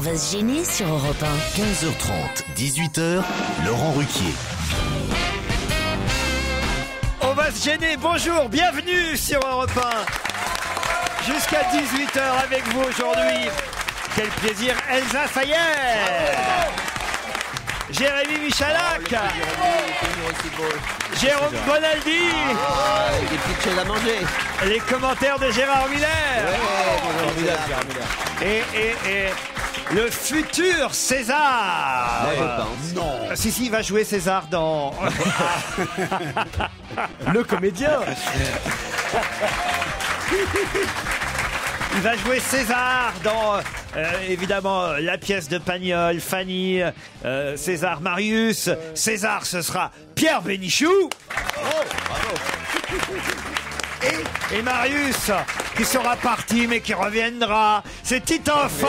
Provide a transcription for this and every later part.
va se gêner sur Europe 1. 15h30, 18h, Laurent Ruquier. On va se gêner, bonjour, bienvenue sur Europe 1. Jusqu'à 18h avec vous aujourd'hui. Quel plaisir, Elsa Fayer, Jérémy Michalak, Jérôme Bonaldi, des petites choses à manger. les commentaires de Gérard Miller, et le futur César. Non. Si, il va jouer César dans... Le comédien. Il va jouer César dans, évidemment, la pièce de Pagnol, Fanny, César Marius. César, ce sera Pierre Bénichou. Et Marius, qui sera parti, mais qui reviendra. C'est Titoff.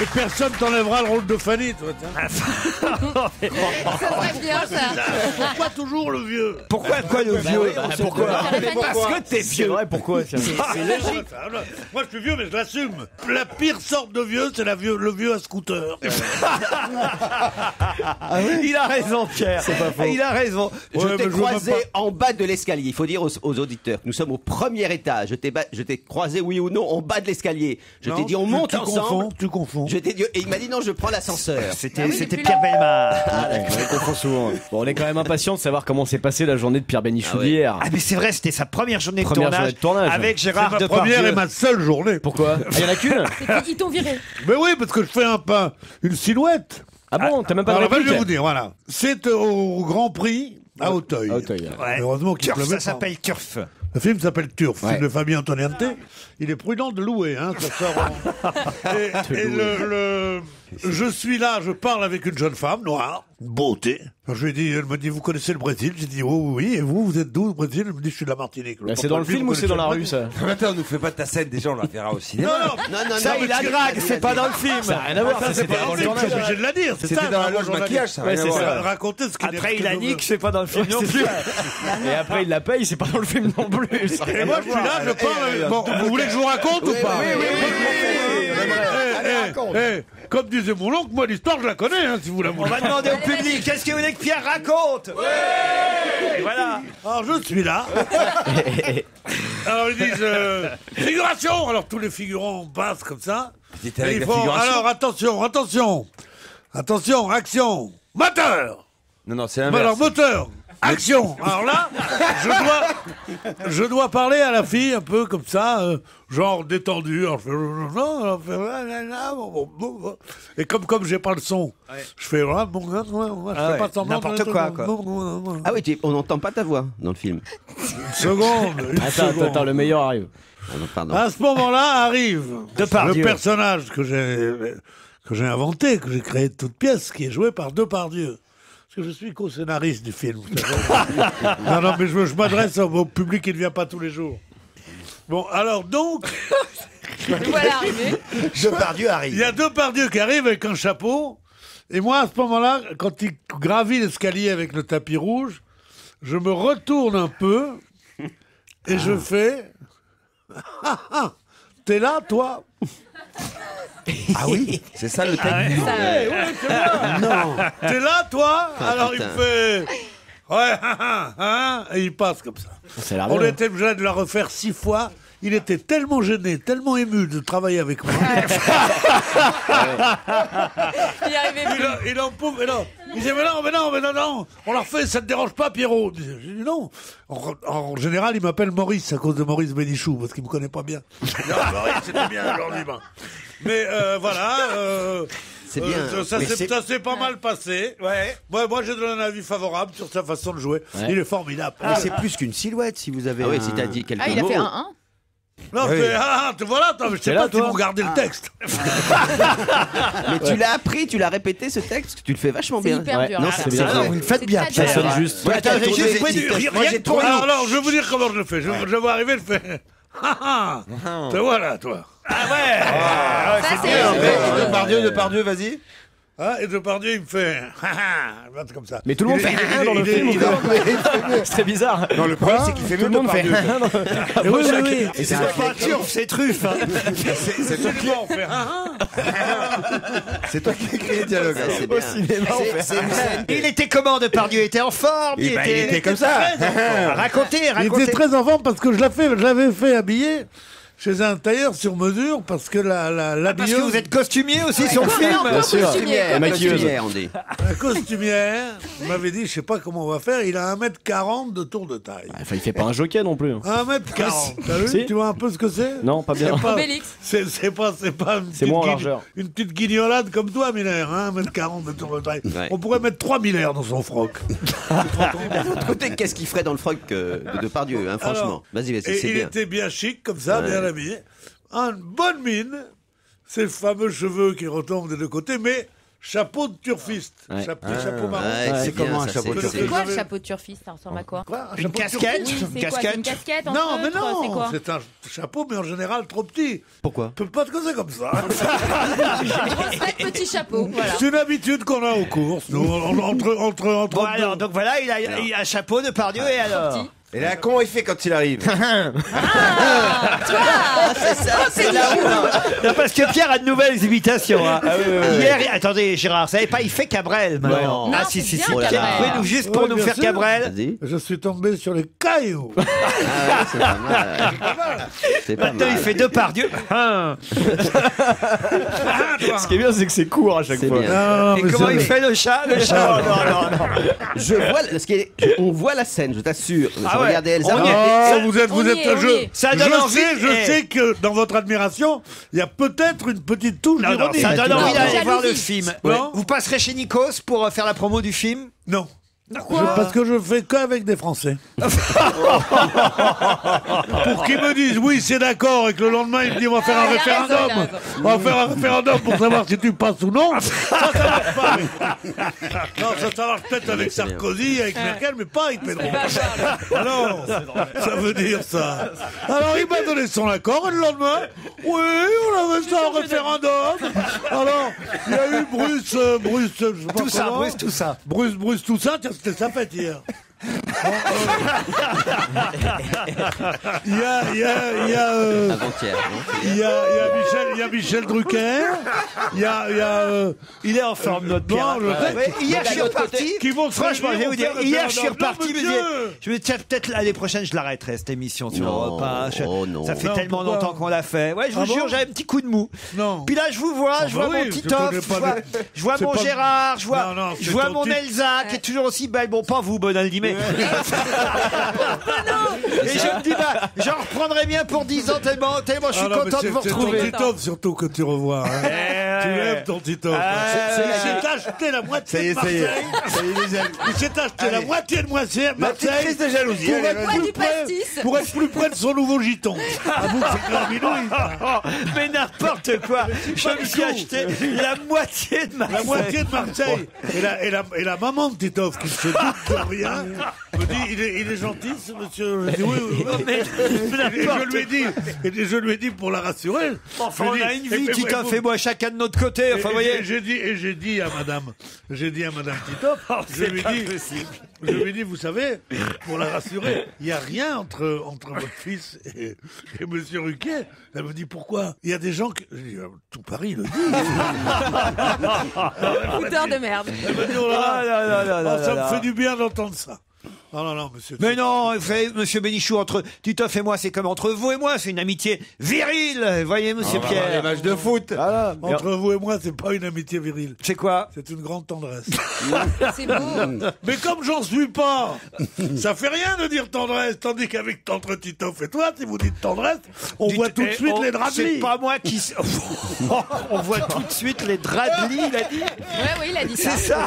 Et personne t'enlèvera le rôle de Fanny, toi. Ça serait bien ça. Pourquoi toujours le vieux? Pourquoi le vieux? Pourquoi? Parce que t'es C'est vieux. vrai, pourquoi? C'est logique. Moi, je suis vieux, mais je l'assume. La pire sorte de vieux, c'est le vieux à scooter. Il a raison, Pierre. Il a raison. Je Ouais, t'ai mais je veux croisé même en bas de l'escalier. Il faut dire aux auditeurs que nous sommes au premier étage. Je t'ai croisé, oui ou non, en bas de l'escalier. Je t'ai dit, on monte ensemble. Tu confonds. Je t'ai dit, et il m'a dit non, je prends l'ascenseur. C'était depuis Pierre Bellemare. On confond souvent. Bon, on est quand même impatient de savoir comment s'est passée la journée de Pierre Bénichou d'hier. Ah, mais c'est vrai, c'était sa première journée Première de journée de tournage. avec C'est Gérard ma Depardieu. première et ma seule journée. Pourquoi? Il y en a qu'une? Ils t'ont viré. Mais oui, parce que je fais une silhouette. Ah bon? T'as même pas de Alors, je vais réplique? vous dire, voilà. C'est au Grand Prix à Auteuil. À Auteuil. Ouais. Heureusement qu'il Turf, pleuvait ça pas. s'appelle Turf. Le film s'appelle Turf, Ouais. film de Fabien Antoniente. Il est prudent de louer, hein, ça sort je suis là, je parle avec une jeune femme noire, beauté. Alors, je lui ai dit, elle me dit, vous connaissez le Brésil? J'ai dit, oh oui, et vous êtes d'où, le Brésil? Elle me dit, je suis de la Martinique. Bah, c'est dans le film ou c'est dans la rue, ça? Attends, nous fais pas ta scène, déjà on la verra au cinéma. Non, Ça, il a drague, c'est pas dans le film. Ça n'a rien à voir, ça, c'est c'était pas dans le je suis tournage. obligé de la dire, c'est C'était ça. dans la vraiment, loge journaliste. maquillage, ça. Ouais, rien à c'est voir. ça. Raconter ce qu'il Après, il a nique, c'est pas dans le film non plus. Et après, il la paye, c'est pas dans le film non plus. Ça a Et rien moi, à je suis voir. là, je parle. Bon, vous voulez que je vous raconte ou pas? Comme disait mon oncle, moi l'histoire je la connais, hein, si vous la On voulez. va demander au public, qu'est-ce que vous voulez que Pierre raconte? Et voilà. Alors je suis là. Alors ils disent figuration. Alors tous les figurants passent comme ça. T'étais Et avec ils la font, figuration. alors attention, action, moteur. Non, c'est Alors l'inverse. moteur, action. Alors là, je dois parler à la fille un peu comme ça, genre détendu. Alors, et comme j'ai pas le son, je fais je fais pas semblant. N'importe quoi. Ah oui, on n'entend pas ta voix dans le film. Une seconde. Attends, le meilleur arrive. Ah non, pardon. À ce moment-là arrive Depardieu. le personnage que j'ai inventé, que j'ai créé de toute pièce, qui est joué par Depardieu. Parce que je suis co-scénariste du film. vous savez. non, mais je m'adresse au public qui ne vient pas tous les jours. Bon, alors donc, Voilà arrivé. Depardieu arrive. il y a Depardieu qui arrive avec un chapeau. Et moi, à ce moment-là, quand il gravit l'escalier avec le tapis rouge, je me retourne un peu et je fais... T'es là, toi? Ah oui, c'est ça le thème. Non. T'es là, toi? Alors il putain. fait... Ouais, et il passe comme ça. Ça a l'air On bien. était obligé de la refaire 6 fois. Il était tellement gêné, tellement ému de travailler avec moi. Il y arrivait plus. Il en pouvait, non. Il disait, mais non, on la refait, ça te dérange pas, Pierrot? J'ai dit, non. En général, il m'appelle Maurice à cause de Maurice Bénichou, parce qu'il me connaît pas bien. Non, Maurice, c'était bien aujourd'hui. Ben. Mais voilà. C'est bien. Ça s'est pas mal passé. Ouais. Moi, j'ai donné un avis favorable sur sa façon de jouer. Ouais. Il est formidable. Mais c'est plus qu'une silhouette si vous avez. Ah oui, un- si t'as dit quelques Ah, il a mots. fait un 1. Non, Oui. voilà, je sais T'es là, pas si toi vous regardez le texte. Mais tu l'as appris, tu l'as répété ce texte, tu le fais vachement C'est bien. hyper Ouais, dur. non, hein. c'est bien. Ah, vous le faites C'est bien, très Pierre. dur. Ça sonne juste. Ouais, attends, Attends, Régis, attends, Rien que pour nous. Alors, je vais vous dire comment je le fais. Je vais arriver, je fais. Te voilà, toi. Ah ouais. Ça, c'est Depardieu, vas-y. Hein, et Depardieu, il me fait comme ça. Mais tout le monde fait dans le film. C'est très bizarre. Non, le problème, c'est qu'il fait mieux Depardieu. Oui. Et c'est pas turf, c'est truffe. Hein. C'est toi qui on fait C'est toi qui écris les dialogues. C'est bien. Il était comment, Depardieu? Il était en forme? Il était comme ça. Racontez. Il était très en forme parce que je l'avais fait habiller chez un tailleur sur mesure parce que l'habilleuse... Parce que vous êtes costumier aussi sur le film. Bien sûr. La maquilleuse, on dit. La costumière m'avait dit, je sais pas comment on va faire, il a 1m40 de tour de taille. Enfin, il fait pas un jockey non plus. 1m40, t'as vu? Si. Tu vois un peu ce que c'est? Non, pas bien. Obélix. C'est pas une C'est moins en petite largeur. une petite guignolade comme toi, Miller, hein, 1m40 de tour de taille. Ouais. On pourrait mettre 3 Miller dans son froc. D'un autre côté, qu'est-ce qu'il ferait dans le froc de Depardieu, hein, franchement. Vas-y, Et c'est il bien. était bien chic, comme ça, bien habillé. Une bonne mine, ces fameux cheveux qui retombent des deux côtés, mais chapeau de turfiste. Ouais. Chapeau marron. Ouais, C'est comment un chapeau de c'est- C'est quoi le chapeau de turfiste? Ça ressemble à quoi? Quoi, un Une chapeau de casquette? turfiste? Oui, c'est quoi? C'est une casquette en Non, mais feutre, c'est non, quoi? c'est un chapeau, mais en général trop petit. Pourquoi? Peut pas te causer comme ça. Grosse tête, petit chapeau, voilà. C'est une habitude qu'on a aux courses, nous, entre Bon, alors, donc voilà, il a un chapeau, Depardieu, et alors? Petit. Et là, comment il fait quand il arrive? C'est ça, c'est là Non, parce que Pierre a de nouvelles imitations. Hein. Hier, attendez, Gérard, vous savez pas, il fait Cabrel maintenant. Non, Ah c'est si. bien, Pierre, Cabrel. pouvez-nous juste pour Ouais, nous bien faire sûr. Cabrel. Vas-y. Je suis tombé sur les cailloux. Ah ouais, c'est pas mal. C'est pas Maintenant, il mal. fait Depardieu. Hein. Ce qui est bien, c'est que c'est court à chaque C'est fois. bien. Non, Et mais comment c'est- il fait le chat? Le chat. Non. On voit la scène, je t'assure. Ah ouais. Regardez Elsa. On y est. Oh, Ça- vous êtes, on y est, on y est. Ça donne envie. Je sais que dans votre admiration, il y a peut-être une petite touche Non, d'ironie. ça donne envie d'aller Jalousie. voir le film. Non. Vous passerez chez Nikos pour faire la promo du film? Non. Parce que je fais qu'avec des Français. Pour qu'ils me disent oui, c'est d'accord, et que le lendemain, ils me disent on va faire un il a raison, référendum. il a raison. On va faire un référendum pour savoir si tu passes ou non. Ça marche pas. Non, ça marche peut-être avec Sarkozy, avec Merkel, mais pas avec Pedro. Ah non, ça veut dire ça. Alors il m'a donné son accord, et le lendemain, oui, on avait ça en référendum. Alors, il y a eu Bruce, je sais pas Tout ça, comment. Bruce, tout ça. Bruce, tout ça, tiens, c'était sa fête hier. Il y a Avant-hier, non il y a Michel Drucker. Il est en forme, notre Non, Pierre. je sais. Ouais, hier, je suis reparti. Qui vont se Franchement, je vais réunir vous dire, pour faire hier, le je suis référendum. reparti. Non, Me monsieur. dire, je vais peut-être l'année prochaine, je l'arrêterai cette émission sur Non. Europe 1. Oh, non. Ça fait Non, tellement pourquoi longtemps qu'on l'a fait. Ouais, je vous Ah bon jure, j'avais un petit coup de mou. Non. Puis là, je vous vois, je bah vois oui, mon je Titoff, connais pas je vois c'est mon pas- Gérard, je vois, Non, non, je c'est vois ton mon type. Elsa qui est toujours aussi belle. Bon, pas vous, Bonaldi, mais. Et je me dis, bah, j'en reprendrai bien pour 10 ans tellement je suis Ah non, mais content de vous c'est ton retrouver. Titov surtout que tu revois. Hein. Tu l'aimes ton Titov. Il s'est acheté la moitié de Marseille. Il s'est acheté la moitié de Marseille de jalousie. pour allez, être, Bois plus du près, pastis. pour être plus près de son nouveau giton. Avoue que c'est clair, bidouille. Oh, mais n'importe quoi. Je me suis acheté la moitié de Marseille. La moitié de Marseille. Et la maman de Titov, qui ne se doute de rien, me dit il est gentil, ce monsieur. Je dis oui. Mais Et je lui ai dit pour la rassurer. enfin, je on lui ai a dit, une vie, Titoff et moi, chacun de notre côté. Enfin, vous voyez. J'ai dit à madame Titoff, je lui ai dit, vous savez, pour la rassurer, il n'y a rien entre votre fils et monsieur Ruquier. Elle me dit, pourquoi? Il y a des gens que... Je dis, tout Paris le dit. Fouteur de merde. Elle me dit, oh là là, là, ça me fait du bien d'entendre ça. Non, monsieur. Mais non, vous savez, monsieur Bénichou, entre Titoff et moi, c'est comme entre vous et moi, c'est une amitié virile. Vous voyez, monsieur Les Pierre. matchs de foot. Voilà. Entre vous et moi, c'est pas une amitié virile. C'est quoi? C'est une grande tendresse. C'est beau. Mais comme j'en suis pas, ça fait rien de dire tendresse, tandis qu'avec entre Titoff et toi, si vous dites tendresse, on voit tout de suite les draps de C'est lit. pas moi qui. On voit tout de suite les draps de lit, il a dit. Ouais, oui, il a dit ça. C'est ça.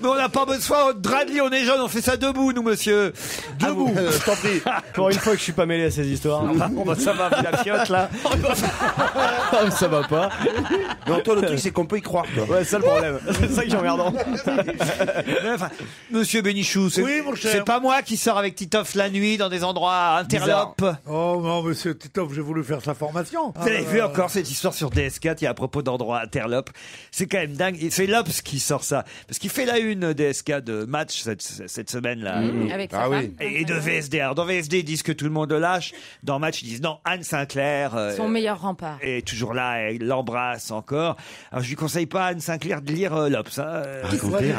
Mais on n'a pas besoin de draps de lit, on est jeunes, on fait ça debout, nous, monsieur. Debout. Je t'en prie. Pour une fois que je suis pas mêlé à ces histoires. Bon, bah, ça va, la fiotte, là. Ça va pas. Non, toi, le truc, c'est qu'on peut y croire, toi. Ouais, c'est ça le problème. C'est ça que j'emmerdant. Mais enfin, monsieur Bénichou, Oui, mon cher. c'est pas moi qui sors avec Titoff la nuit dans des endroits interlopes. Oh non, monsieur Titoff, j'ai voulu faire sa formation. Vous avez vu encore cette histoire sur DS4, il y a à propos d'endroits interlopes. C'est quand même dingue. Et c'est l'Obs qui sort ça. Parce qu'il fait la une DSK de match cette semaine-là. Avec sa Ah oui. femme. Et de VSD. Alors dans VSD, ils disent que tout le monde le lâche. Dans match, ils disent non, Anne Sinclair. Son meilleur rempart. est toujours là, elle l'embrasse encore. Alors je lui conseille pas à Anne Sinclair de lire l'Obs. Hein. Racontez.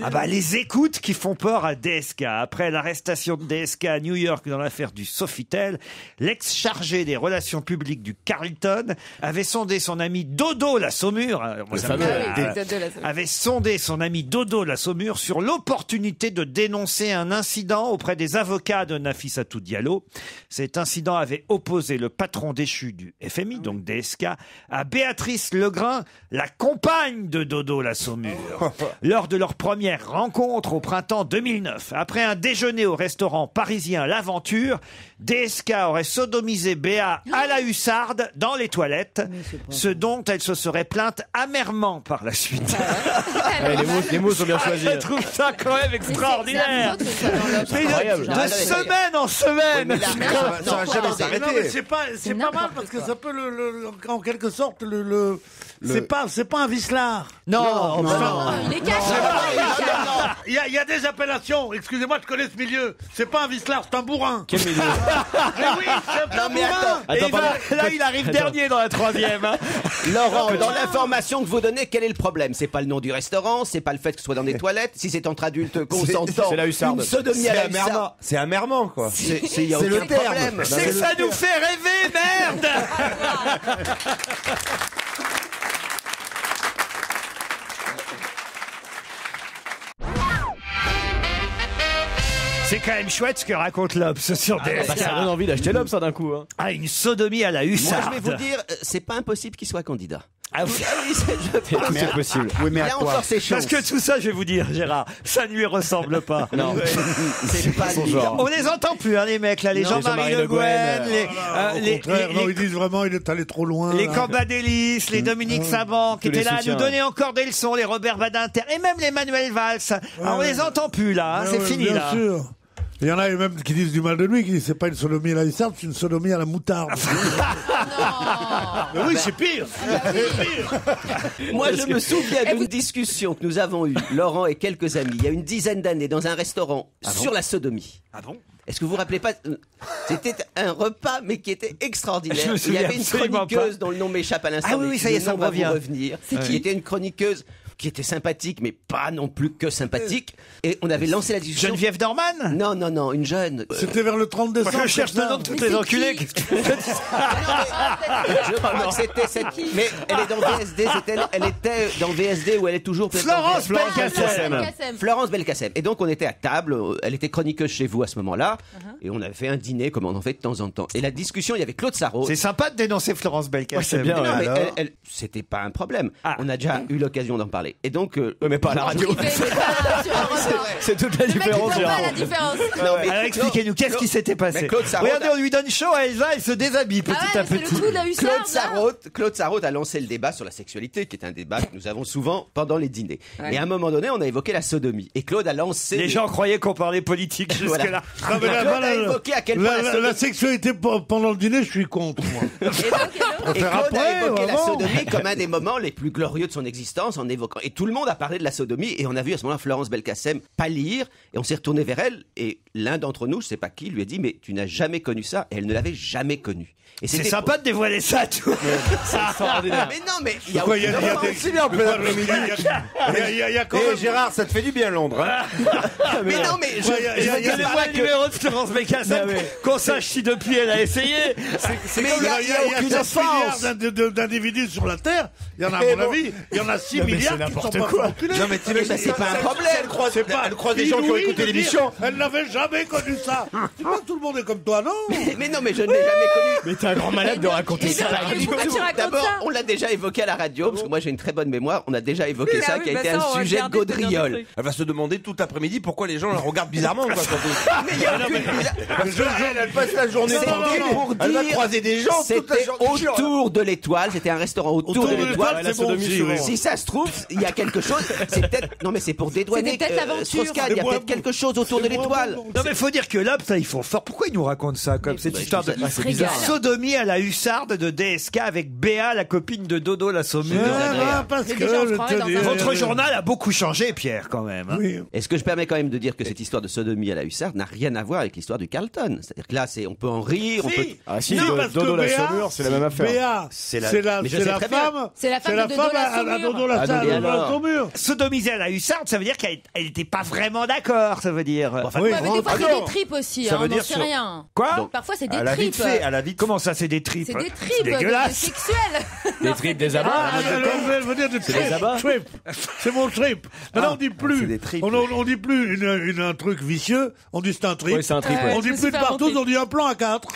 Ah bah les écoutes qui font peur à DSK. Après l'arrestation de DSK à New York dans l'affaire du Sofitel, l'ex-chargé des relations publiques du Carlton avait sondé son ami Dodo la Saumure. Moi, ça me- avait sondé son ami Dodo la Saumure sur l'opportunité de dénoncer un incident auprès des avocats de Nafissatou Diallo. Cet incident avait opposé le patron déchu du FMI, donc DSK, à Béatrice Legrain, la compagne de Dodo la Saumure, lors de leur première rencontre au printemps 2009. Après un déjeuner au restaurant parisien L'Aventure, DSK aurait sodomisé Béa à la hussarde dans les toilettes, ce dont elle se serait plainte amèrement par la suite. Ouais, les mots sont bien choisis. Je trouve ça quand même extraordinaire. Mais incroyable. de semaine en semaine. Ça va jamais Non, mais s'arrêter. c'est pas n'importe mal parce que ça peut en quelque sorte c'est pas un vicelard. Non, Il est caché. Il y a des appellations. Excusez-moi, je connais ce milieu. C'est pas un vicelard, c'est un bourrin. Quel milieu Mais oui, c'est un bourrin. Et Attends, là, il arrive dernier dans la troisième. Hein. Laurent, dans l'information que vous donnez, quel est le problème? C'est pas le nom du restaurant, c'est pas le fait que ce soit dans des toilettes. Si c'est entre adultes consentants, c'est la hussarde. une sodomie à la hussarde. C'est amèrement, quoi. Il y a C'est aucun le terme. problème. C'est que ça nous fait rêver, merde. C'est quand même chouette ce que raconte l'Obs sur DSK. Bah, ça donne envie d'acheter l'homme, ça, d'un coup. Hein. Ah, une sodomie à la Moi, hussarde. je vais vous dire, c'est pas impossible qu'il soit candidat. Ah, oui. C'est possible. Oui, mais à Là quoi encore, c'est chaud. Parce que tout ça, je vais vous dire, Gérard, ça ne lui ressemble pas. Non. C'est pas son lui. genre. On les entend plus, hein, les mecs, là, les Non, Jean-Marie les Le Jean-Marie Le Guen, Guen, les, Au contraire, non, ils disent vraiment il est allé trop loin. les là. Cambadélis, les Dominique Saban, qui Tous les étaient là à nous soutiens, donner encore des leçons, les Robert Badinter, et même les Manuel Valls. Alors, on les entend plus, là, hein, Ouais, c'est ouais, fini, bien là. sûr. Il y en a même qui disent du mal de lui, qui disent c'est pas une sodomie à la hussarde, c'est une sodomie à la moutarde. Mais oui, c'est pire. Moi, je me souviens d'une discussion que nous avons eue, Laurent et quelques amis, il y a une dizaine d'années, dans un restaurant, sur la sodomie. Ah bon? Est-ce que vous vous rappelez pas C'était un repas, mais qui était extraordinaire. Je me Il y souviens avait une absolument chroniqueuse dont le nom m'échappe à l'instant. Ah oui, mais oui, ça y est, le ça nom me va revient. vous revenir. Qui était une chroniqueuse qui était sympathique, mais pas non plus que sympathique. Et on avait lancé la discussion. Geneviève Dorman? Non, une jeune. C'était vers le 30 décembre. Moi, je cherche le nom de toutes les enculées. Je crois que c'était cette. Mais elle est dans VSD. Elle était dans VSD où elle est toujours. peut-être dans Florence VSD. Belkacem. Florence Belkacem. Et donc on était à table, elle était chroniqueuse chez vous à ce moment-là, et on avait fait un dîner comme on en fait de temps en temps. Et la discussion, il y avait Claude Sarraute. C'est sympa de dénoncer Florence Belkacem. Ouais, c'est bien, Non, mais alors c'était pas un problème. Ah. On a déjà eu l'occasion d'en parler. Et donc, Mais pas à la radio. C'est toute la différence, pas Gérard. la différence. non, mais Alors expliquez-nous, qu'est-ce qui s'était passé? Mais Claude Sarraute Regardez, on lui donne chaud à Elsa, elle se déshabille petit Ah à ouais, c'est petit. le coup de la hussarde. Claude Sarraute a lancé le débat sur la sexualité, qui est un débat que nous avons souvent pendant les dîners. Ouais. Et à un moment donné, on a évoqué la sodomie. Et Claude a lancé. Les gens croyaient qu'on parlait politique Voilà. jusque-là. Ah, mais là, Claude voilà, a évoqué à quel point la la sodomie. sexualité pendant le dîner, je suis contre, moi. Et Claude après, a évoqué la vraiment. sodomie comme un des moments les plus glorieux de son existence en évoquant. Et tout le monde a parlé de la sodomie. Et on a vu à ce moment-là Florence Belkacem pâlir. Et on s'est retourné vers elle. Et l'un d'entre nous, je sais pas qui, lui a dit mais tu n'as jamais connu ça. Et elle ne l'avait jamais connu. Et C'est c'était- sympa de dévoiler ça, tout. Mais non, mais il y a Pourquoi il y a aucun- des... C'est bien en plein après-midi. Il y a quand Eh même... Gérard, ça te fait du bien Londres. Hein. Mais non, mais je. Ouais, il y a- il y a- Donnez-moi le numéro de Florence Belkacem, qu'on sache si depuis elle a essayé. Mais il y a 7 milliards d'individus sur la Terre. Il y en a, à mon avis, il y en a 6 milliards n'importe quoi. Non, mais t'imagines, c'est pas un problème. Elle croise des gens qui ont écouté l'émission. Elle n'avait jamais connu ça. C'est pas que tout le monde est comme toi, non? Mais non, mais je ne l'ai jamais connu. Mais t'es un grand malade de raconter Et ça à la donc, radio. pourquoi tu racontes D'abord, ça on l'a déjà évoqué à la radio, parce que moi j'ai une très bonne mémoire. On a déjà évoqué Oui, ça, ah oui, qui a bah été ça, un on va sujet de garder, tenir des gaudriole. trucs. Elle va se demander tout l'après-midi pourquoi les gens la regardent bizarrement. Quoi, surtout. Mais il y a aucune- Elle passe la journée C'était tranquille. pour Elle va dire- croiser des gens toute la C'était journée. autour de l'étoile, c'était un restaurant autour de l'étoile. la sodomie, si, souvent. oui. Si ça se trouve, il y a quelque chose. C'est peut-être. Non, mais c'est pour dédouaner. C'était peut-être l'aventure. Strauss-Kahn, il y a C'est peut-être moi, quelque chose autour de c'est moi, l'étoile. moi, Non mais faut dire que l'homme, ça ils font fort. Pourquoi ils nous racontent ça comme cette histoire de se régale. sodomie à la hussarde de DSK avec Béa, la copine de Dodo la Saumure. Parce Mais que déjà, on se je croirait te dans dis- un- Votre journal a beaucoup changé, Pierre, quand même. hein. Oui. Est-ce que je permets quand même de dire que cette histoire de sodomie à la hussarde n'a rien à voir avec l'histoire du Carlton? C'est-à-dire que là, on peut en rire, on peut. Ah si, Non, parce Dodo que la Béa, saumure, c'est la même affaire. Béa, C'est la- c'est la Mais je sais très bien. femme. C'est la femme de Dodo la à Saumure. Dodo la Ah, Dodo. Et alors Saumure. Sodomiser à la hussarde, ça veut dire qu'elle n'était pas vraiment d'accord, ça veut dire. Enfin, Oui. Ouais, mais des fois, Ah c'est non. des tripes aussi, Ça hein, veut on n'en dire sait sur- rien. Quoi Parfois, c'est des à la vite tripes. fait, à la vite. Comment ça, c'est des tripes C'est des C'est tripes dégueulasse. sexuelles. Des tripes, des abats. Je veux dire du C'est les abats. trip. C'est mon trip. Maintenant, on dit c'est plus. des tripes. On dit plus un truc vicieux. On dit c'est un trip. Oui, c'est un trip. Ouais. On je dit me plus suis de fait un partout, trip. on dit un plan à 4.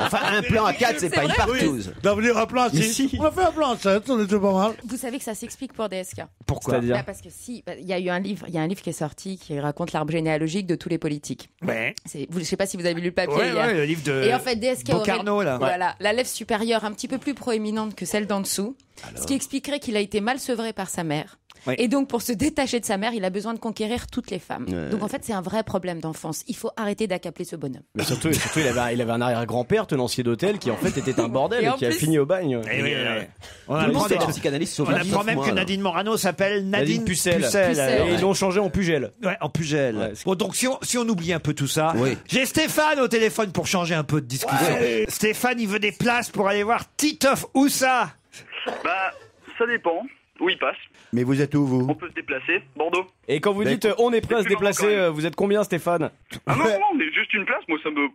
Enfin, un plan à 4, c'est pas une partouze. Ça veut dire un plan à 6. Si. On a fait un plan à 7, on était pas mal. Vous savez que ça s'explique pour DSK. Pourquoi C'est-à-dire Bah, parce que si, il y a eu un livre qui est sorti qui raconte l'arbre généalogique de tous les politiques. Ouais. Je sais pas si vous avez lu le papier. Ouais, il y a- ouais, le livre de Et en fait, DSK aurait Bocarno, là. voilà, la lèvre supérieure un petit peu plus proéminente que celle d'en dessous, ce qui expliquerait qu'il a été mal sevré par sa mère. Oui. Et donc, pour se détacher de sa mère, il a besoin de conquérir toutes les femmes. Ouais. Donc, en fait, c'est un vrai problème d'enfance. Il faut arrêter d'accapler ce bonhomme. Mais surtout il avait un arrière-grand-père tenancier d'hôtel qui en fait était un bordel Et et en qui a plus- fini au bagne. Eh oui, Tout on le monde apprend, fait de psychanalyste on sauf apprend même moi, que alors. Nadine Morano s'appelle Nadine Pucelle. Pucelle. Et ils l'ont changé en Pugel. Ouais, en Pugel. Ouais. Bon, donc si on oublie un peu tout ça, Oui. j'ai Stéphane au téléphone pour changer un peu de discussion. Stéphane, il veut des places pour aller voir Titoff Oussa. Bah, ça dépend. Où il passe. Mais vous êtes où, vous? On peut se déplacer. Bordeaux. Et quand vous dites on est prêt à se plus marrant, déplacer, quand même. vous êtes combien Stéphane? Ah non, non, mais juste une place, moi ça me.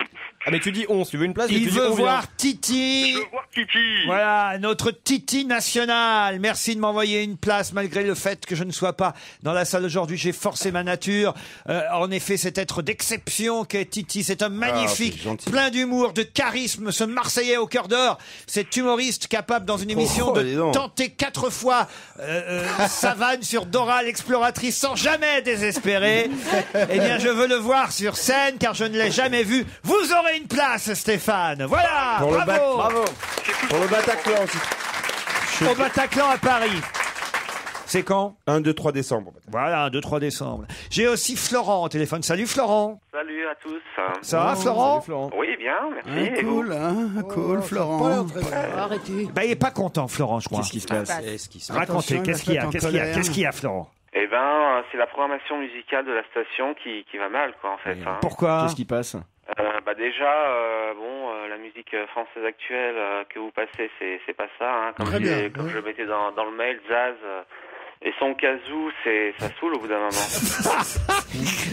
Ah mais tu dis 11, tu veux une place mais Il tu dis veut on vient. voir Titi. Je veux voir Titi. Voilà, notre Titi national. Merci de m'envoyer une place malgré le fait que je ne sois pas dans la salle aujourd'hui. J'ai forcé ma nature. En effet, cet être d'exception qu'est Titi. C'est un magnifique, c'est gentil. plein d'humour, de charisme, ce Marseillais au cœur d'or. Cet humoriste capable dans une émission dis de donc. tenter 4 fois Savane sur Dora l'exploratrice sans jamais désespérer. Eh bien, je veux le voir sur scène car je ne l'ai jamais vu. Vous aurez une place, Stéphane. Voilà. Pour le Bravo. Bravo. Pour le Bataclan aussi. Au Bataclan à Paris. C'est quand 1, 2, 3 décembre. Voilà, 2-3 décembre. J'ai aussi Florent au téléphone. Salut Florent. Salut à tous. Ça va Florent? Salut, Florent. Oui, bien, merci. Et vous Cool, Florent. Arrêtez. Bah, il est pas content Florent, je crois. Qu'est-ce qui se passe? Qu'est-ce qui se passe Racontez, Attention, qu'est-ce qu'il y a? la fête en Qu'est-ce qu'il y a? colère. Qu'est-ce qu'il y a Florent? Eh ben, c'est la programmation musicale de la station qui va mal, quoi, en fait. Hein. Pourquoi? Qu'est-ce qui passe? Bah déjà, la musique française actuelle que vous passez, c'est pas ça. Hein. Comme, Très bien, comme oui. je le mettais dans le mail, Zaz et son kazoo, ça saoule au bout d'un moment.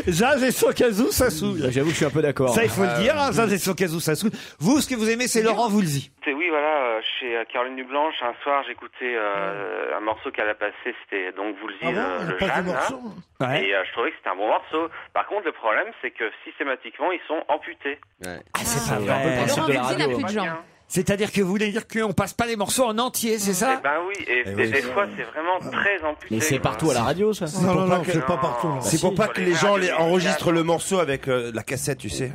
Zaz et son kazoo, ça saoule. J'avoue que je suis un peu d'accord. Ça, il faut le dire, hein, Zaz et son kazoo, ça saoule. Vous, ce que vous aimez, c'est Laurent Voulzy. Et oui, voilà, chez Caroline Dublanche, un soir, j'écoutais un morceau qu'elle a passé, c'était donc vous le Ah dites, bon, elle le passe Jeanne, du hein. morceau. Ouais. Et je trouvais que c'était un bon morceau. Par contre, le problème, c'est que systématiquement, ils sont amputés. C'est pas un peu le vrai. principe Laurent de la Voulzy n'a radio. plus de jambes. C'est-à-dire que vous voulez dire qu'on passe pas les morceaux en entier, c'est ça? Eh ben oui, et des fois, c'est vraiment très amputé. Mais c'est quoi. partout à la radio ça. Non, c'est pas partout. là. C'est pour pas que les gens enregistrent le morceau avec la cassette, tu sais.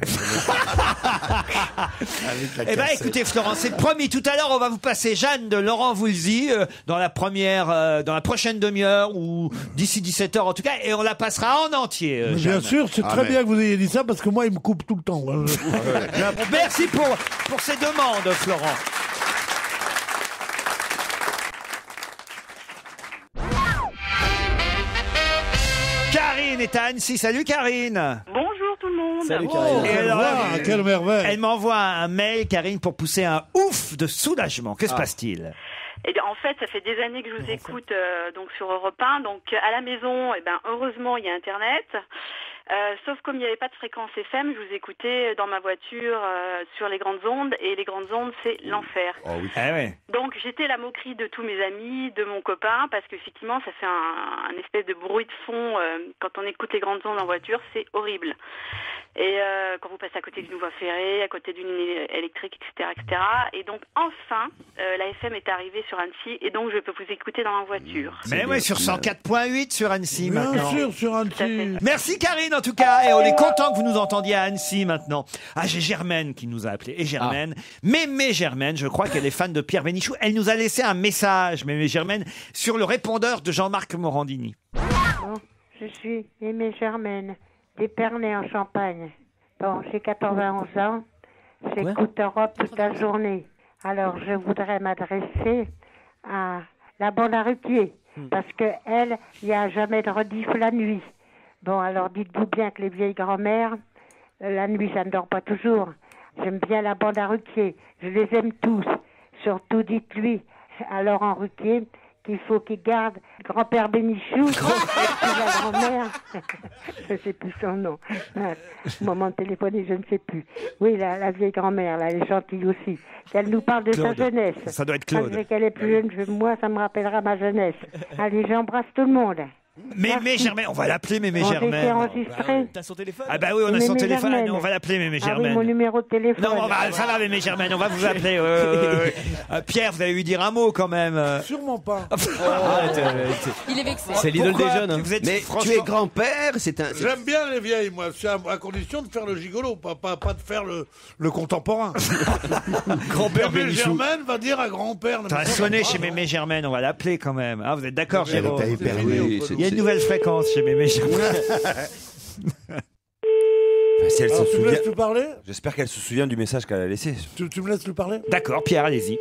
Eh ben, écoutez, Florent, c'est promis. Tout à l'heure, on va vous passer Jeanne de Laurent Voulzy dans la prochaine demi-heure ou d'ici 17h en tout cas, et on la passera en entier. Mais Jeanne. bien sûr, c'est très bien que vous ayez dit ça parce que moi, il me coupe tout le temps. Merci pour ces demandes, Florent. Karine est à Annecy. Salut Karine. Bonjour tout le monde. Salut Karine. Et alors là, Quelle merveille. elle m'envoie un mail, Karine, pour pousser un ouf de soulagement. Que se passe-t-il? Eh bien, en fait, ça fait des années que je vous écoute donc sur Europe 1. Donc à la maison, eh ben heureusement il y a Internet. Sauf comme il n'y avait pas de fréquence FM, je vous écoutais dans ma voiture sur les grandes ondes, et les grandes ondes, c'est l'enfer. Oh oui. Ah ouais. Donc j'étais la moquerie de tous mes amis, de mon copain, parce qu'effectivement ça fait un espèce de bruit de fond quand on écoute les grandes ondes en voiture, c'est horrible. Et quand vous passez à côté d'une voie ferrée, à côté d'une ligne électrique, etc., etc. Et donc enfin, la FM est arrivée sur Annecy, et donc je peux vous écouter dans la voiture. Mais ouais, sur 104.8 sur Annecy Bien maintenant. sûr, sur Annecy. Merci Karine en tout cas, et on est content que vous nous entendiez à Annecy maintenant. Ah, j'ai Germaine qui nous a appelé. Et Germaine, Mémé Germaine, je crois qu'elle est fan de Pierre Bénichou. Elle nous a laissé un message, Mémé Germaine, sur le répondeur de Jean-Marc Morandini. Bon, je suis Aimée Germaine, d'Épernay en Champagne. Bon, j'ai 91 ans, j'écoute Europe toute la journée. Alors, je voudrais m'adresser à la bande à Ruquier, parce que elle, il n'y a jamais de rediff la nuit. Bon, alors dites-vous bien que les vieilles grand-mères, la nuit, ça ne dort pas toujours. J'aime bien la bande à Ruquier, je les aime tous. Surtout, dites-lui à Laurent Ruquier qu'il faut qu'il garde grand-père Bénichou et puis la grand-mère, je ne sais plus son nom. Moment de téléphoner, je ne sais plus. Oui, la vieille grand-mère, là, elle est gentille aussi. Qu'elle nous parle de Claude. sa jeunesse. Ça doit être Claude. Malgré qu'elle est plus jeune que moi, ça me rappellera ma jeunesse. Allez, j'embrasse tout le monde. Mémé Germaine, on va l'appeler Mémé On était Germaine. enregistré. T'as son téléphone? Ah bah oui, on a Mémé son téléphone, Germaine. on va l'appeler Mémé Ah oui, Germaine. mon numéro de téléphone. Non, ça va Mémé Germaine, on va vous appeler. Pierre, vous allez lui dire un mot quand même. Sûrement pas. Il est vexé. C'est l'idole des Pourquoi jeunes. hein. Vous êtes Mais franchement- tu es grand-père, c'est un. J'aime bien les vieilles, moi. C'est à condition de faire le gigolo, pas de faire le contemporain. Grand-père Mémé Bénichou. Germaine va dire à grand-père. Ça va sonner chez Mémé Germaine, on va l'appeler quand même. Ah, vous êtes d'accord, Elle Jérôme? est hyper Oui, Il y a une nouvelle fréquence chez Mémé Germaine. Si elle se Alors, tu me souvient. laisses lui parler J'espère qu'elle se souvient du message qu'elle a laissé. tu me laisses lui parler D'accord, Pierre, allez-y.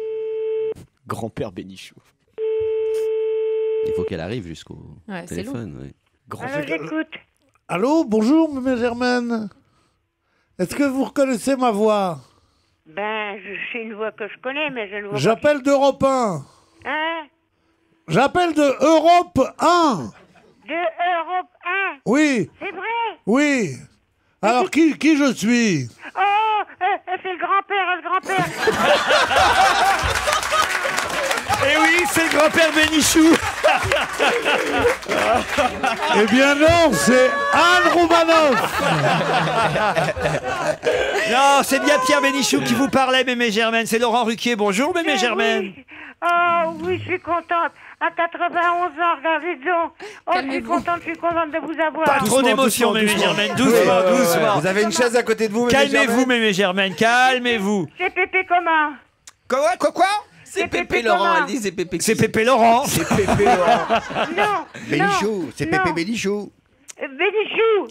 Grand-père Bénichou. Il faut qu'elle arrive jusqu'au Ouais, c'est téléphone. Oui. Alors, j'écoute. Allô, bonjour, Mémé Germaine. Est-ce que vous reconnaissez ma voix? Ben, c'est une voix que je connais, mais je ne vois pas. J'appelle d'Europe 1. Hein? J'appelle de Europe 1. De Europe 1. Oui, C'est vrai? oui. Alors, qui je suis? Oh, c'est le grand-père. Eh oui, c'est le grand-père Bénichou. Eh bien non, c'est Anne Roumanoff. Non, c'est bien Pierre Bénichou qui vous parlait, Mémé Germaine. C'est Laurent Ruquier. Bonjour, Mémé Germaine. Oui. Oh, oui, je suis contente. À 91 ans, regardez donc. Oh, je suis contente de vous avoir. Pas trop d'émotion, Mémé Germaine. Doucement. Vous avez une chaise à côté de vous, Mémé Calmez-vous, Germaine Mémé Germaine. Calmez-vous. C'est Pépé comment? Quoi C'est Pépé Pépé Laurent, comment? elle dit c'est Pépé. C'est Pépé Laurent. C'est Pépé Laurent. Non. Bénichou, c'est non. Pépé Bénichou. Bénichou.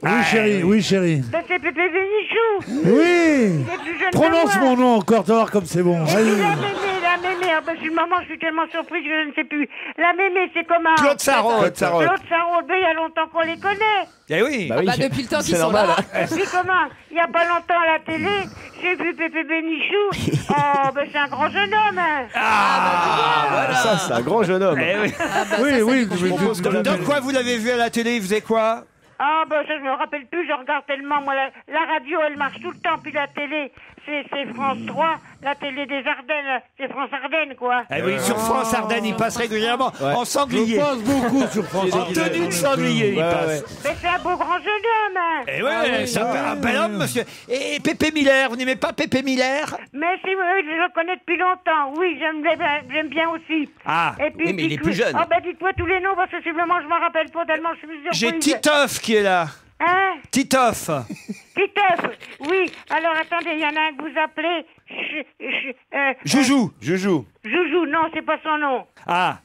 Oui, chérie. Ben, c'est Pépé Bénichou. Oui. Il est plus jeune que Prononce moi. mon nom encore, tu vas voir comme c'est bon. Et puis Allez. la mémé, ah ben, maman, je suis tellement surprise que je ne sais plus. La mémé, c'est comment? Claude Sarraute. Claude Sarraute, ben, il y a longtemps qu'on les connaît. Eh oui. Bah oui. Bah, depuis le temps qu'ils C'est sont normal, là. hein. Et puis comment? Il n'y a pas longtemps à la télé, j'ai vu Pépé Bénichou. Oh, ben c'est un grand jeune homme. Hein. Ça, c'est un grand jeune homme. Eh oui. Ah, bah, Oui, ça oui. dépend. je- propose que la- Dans quoi vous l'avez vu à la télé? Il faisait quoi? Ah, ben ça, je me rappelle plus, je regarde tellement. Moi, la radio, elle marche tout le temps, puis la télé, c'est France 3, la télé des Ardennes, c'est France Ardennes, quoi. Eh oui, sur France Ardennes, il passe régulièrement en Je sanglier. passe beaucoup sur France. En tenue de sanglier, il Ouais, passe. ouais. Mais c'est un beau grand jeune homme. Hein. Eh oui, oui. c'est un bel homme, monsieur. Et Pépé Miller, vous n'aimez pas Pépé Miller? Mais si, oui, je le connais depuis longtemps. Oui, j'aime bien aussi. Ah, Et puis, oui, mais il est dites-moi- plus jeune. Ah, ben dites-moi tous les noms, parce que simplement, je m'en rappelle pas tellement, je suis surprise. j'ai Titoff qui est là. Hein? Titoff. Titeuf, oui. Alors, attendez, il y en a un que vous appelez... Joujou. Joujou. Joujou, non, c'est pas son nom. Ah,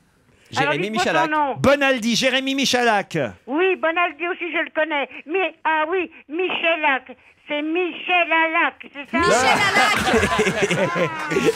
Alors, Jérémy dites-moi Michalak. son nom. Bonaldi, Jérémy Michalak. Oui, Bonaldi aussi, je le connais. Mais, ah oui, Michelac. C'est Michel Alac, c'est ça? Michel Alac. Bon.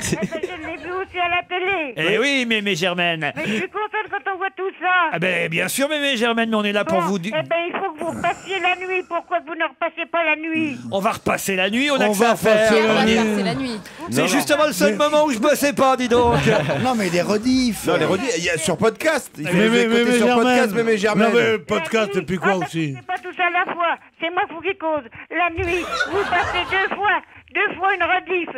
Eh ben, je l'ai vu aussi à la télé. Eh oui, Mémé Germaine. Mais je suis contente quand on voit tout ça. Ah ben, bien sûr, Mémé Germaine, mais on est là pour Bon, vous. eh ben, il faut que vous repassiez la nuit. Pourquoi que vous ne repassez pas la nuit? On va repasser la nuit, on a On que ça va à faire. repasser On va la nuit. passer la nuit. C'est justement le seul moment où je bossais pas, dis donc. Non, mais des rediffs. Non, les redis, il y a sur podcast. Il faut Mais les écouter sur podcast, Mémé Germaine. Non, mais podcast, et puis quoi Ah, ben, aussi? c'est pas tout ça à la fois. fois, c'est moi qui cause. La nuit, vous passez deux fois une rediff.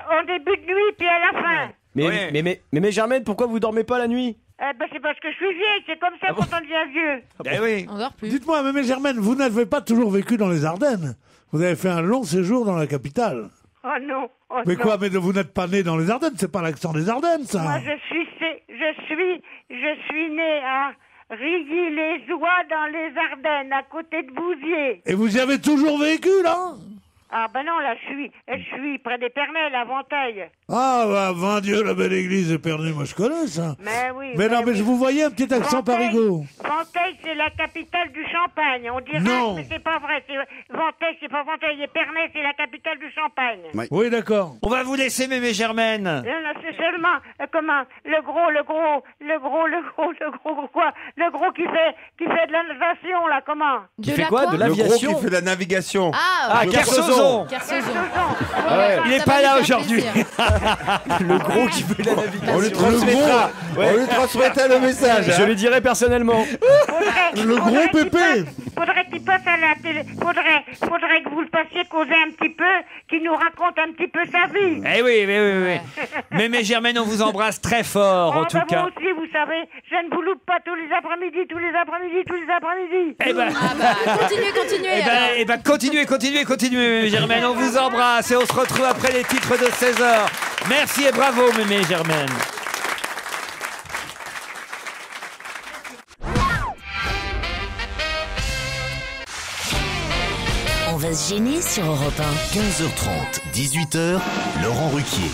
En début de nuit, puis à la fin. Mais Germaine, pourquoi vous dormez pas la nuit? C'est parce que je suis vieille, c'est comme ça quand on devient vieux. Eh oui. On dort plus. Dites-moi, Mémé Germaine, vous n'avez pas toujours vécu dans les Ardennes. Vous avez fait un long séjour dans la capitale. Oh non. Mais quoi, mais vous n'êtes pas né dans les Ardennes, c'est pas l'accent des Ardennes, ça. Moi, je suis né à Rilly-les-Oies dans les Ardennes, à côté de Bouziers. Et vous y avez toujours vécu, là? Ah ben non, là, je suis près d'Épernay, à Venteuil. Ah, bah, 20 Dieu, la belle église épernay, moi je connais ça. Mais oui. Mais non, mais oui. je vous voyais un petit accent parigot. Venteuil, c'est la capitale du Champagne. On dirait, non. Mais c'est pas vrai. Venteuil, c'est pas Venteuil. Épernay, c'est la capitale du Champagne. Oui, d'accord. On va vous laisser, Mémé Germaine. Non, c'est seulement, comment, le gros qui fait de la navigation, là, comment? Qui fait quoi? De l'aviation? Le gros qui fait de la navigation. Ah, Kersozon. Il n'est pas là aujourd'hui. Le gros qui fait de la navigation. On lui transmettra. On lui transmettra le message. Je lui dirai personnellement. Le gros pépé. Faudrait qu'il passe à la télé. Faudrait que vous le fassiez causer un petit peu, qu'il nous raconte un petit peu sa vie. Eh oui. Mémé Germaine, on vous embrasse très fort, en tout cas. Moi aussi, vous savez, je ne vous loupe pas tous les après-midi. Eh ben, continuez, Mémé Germaine. On vous embrasse et on se retrouve après les titres de 16h. Merci et bravo, Mémé Germaine. On va se gêner sur Europe 1. 15h30, 18h, Laurent Ruquier.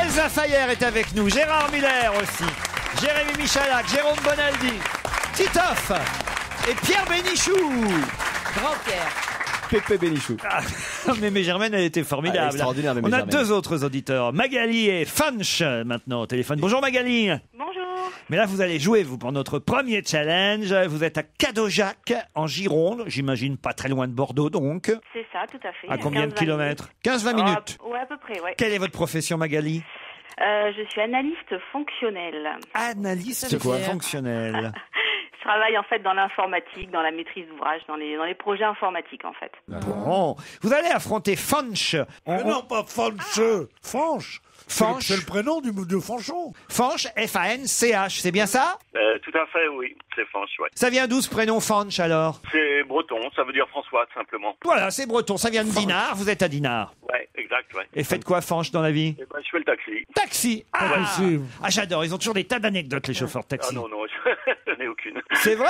Elsa Fayer est avec nous, Gérard Miller aussi, Jérémy Michalak, Jérôme Bonaldi, Titoff et Pierre Bénichou. Grand Pierre. Pépé Bénichou. Mémé Germaine, elle était formidable. Extraordinaire, Mémé On a Germaine. deux autres auditeurs, Magali et Funch, maintenant au téléphone. Bonjour Magali. Bonjour. Mais là, vous allez jouer, vous, pour notre premier challenge. Vous êtes à Cadojac, en Gironde. J'imagine pas très loin de Bordeaux, donc. C'est ça, tout à fait. À combien de 15-20 kilomètres? 15-20 minutes. Ouais, à peu près, ouais. Quelle est votre profession, Magali? Je suis analyste fonctionnelle. Analyste fonctionnel. Je travaille en fait dans l'informatique, dans la maîtrise d'ouvrage, dans les projets informatiques en fait. Bon, vous allez affronter Funch. Non, pas Fanche. Fanche. Fanch. C'est le prénom de Fanchon. Fanch, F-A-N-C-H, c'est bien ça? Tout à fait, oui. C'est Fanch, ouais. Ça vient d'où ce prénom Fanch alors? C'est breton, ça veut dire François, tout simplement. Voilà, c'est breton, ça vient de Dinard, vous êtes à Dinard. Ouais, exact, ouais. Et faites quoi Fanch dans la vie? Eh ben, je fais le taxi. Taxi. Ah, j'adore, ils ont toujours des tas d'anecdotes les chauffeurs de taxi. Ah non, j'en ai aucune. C'est vrai?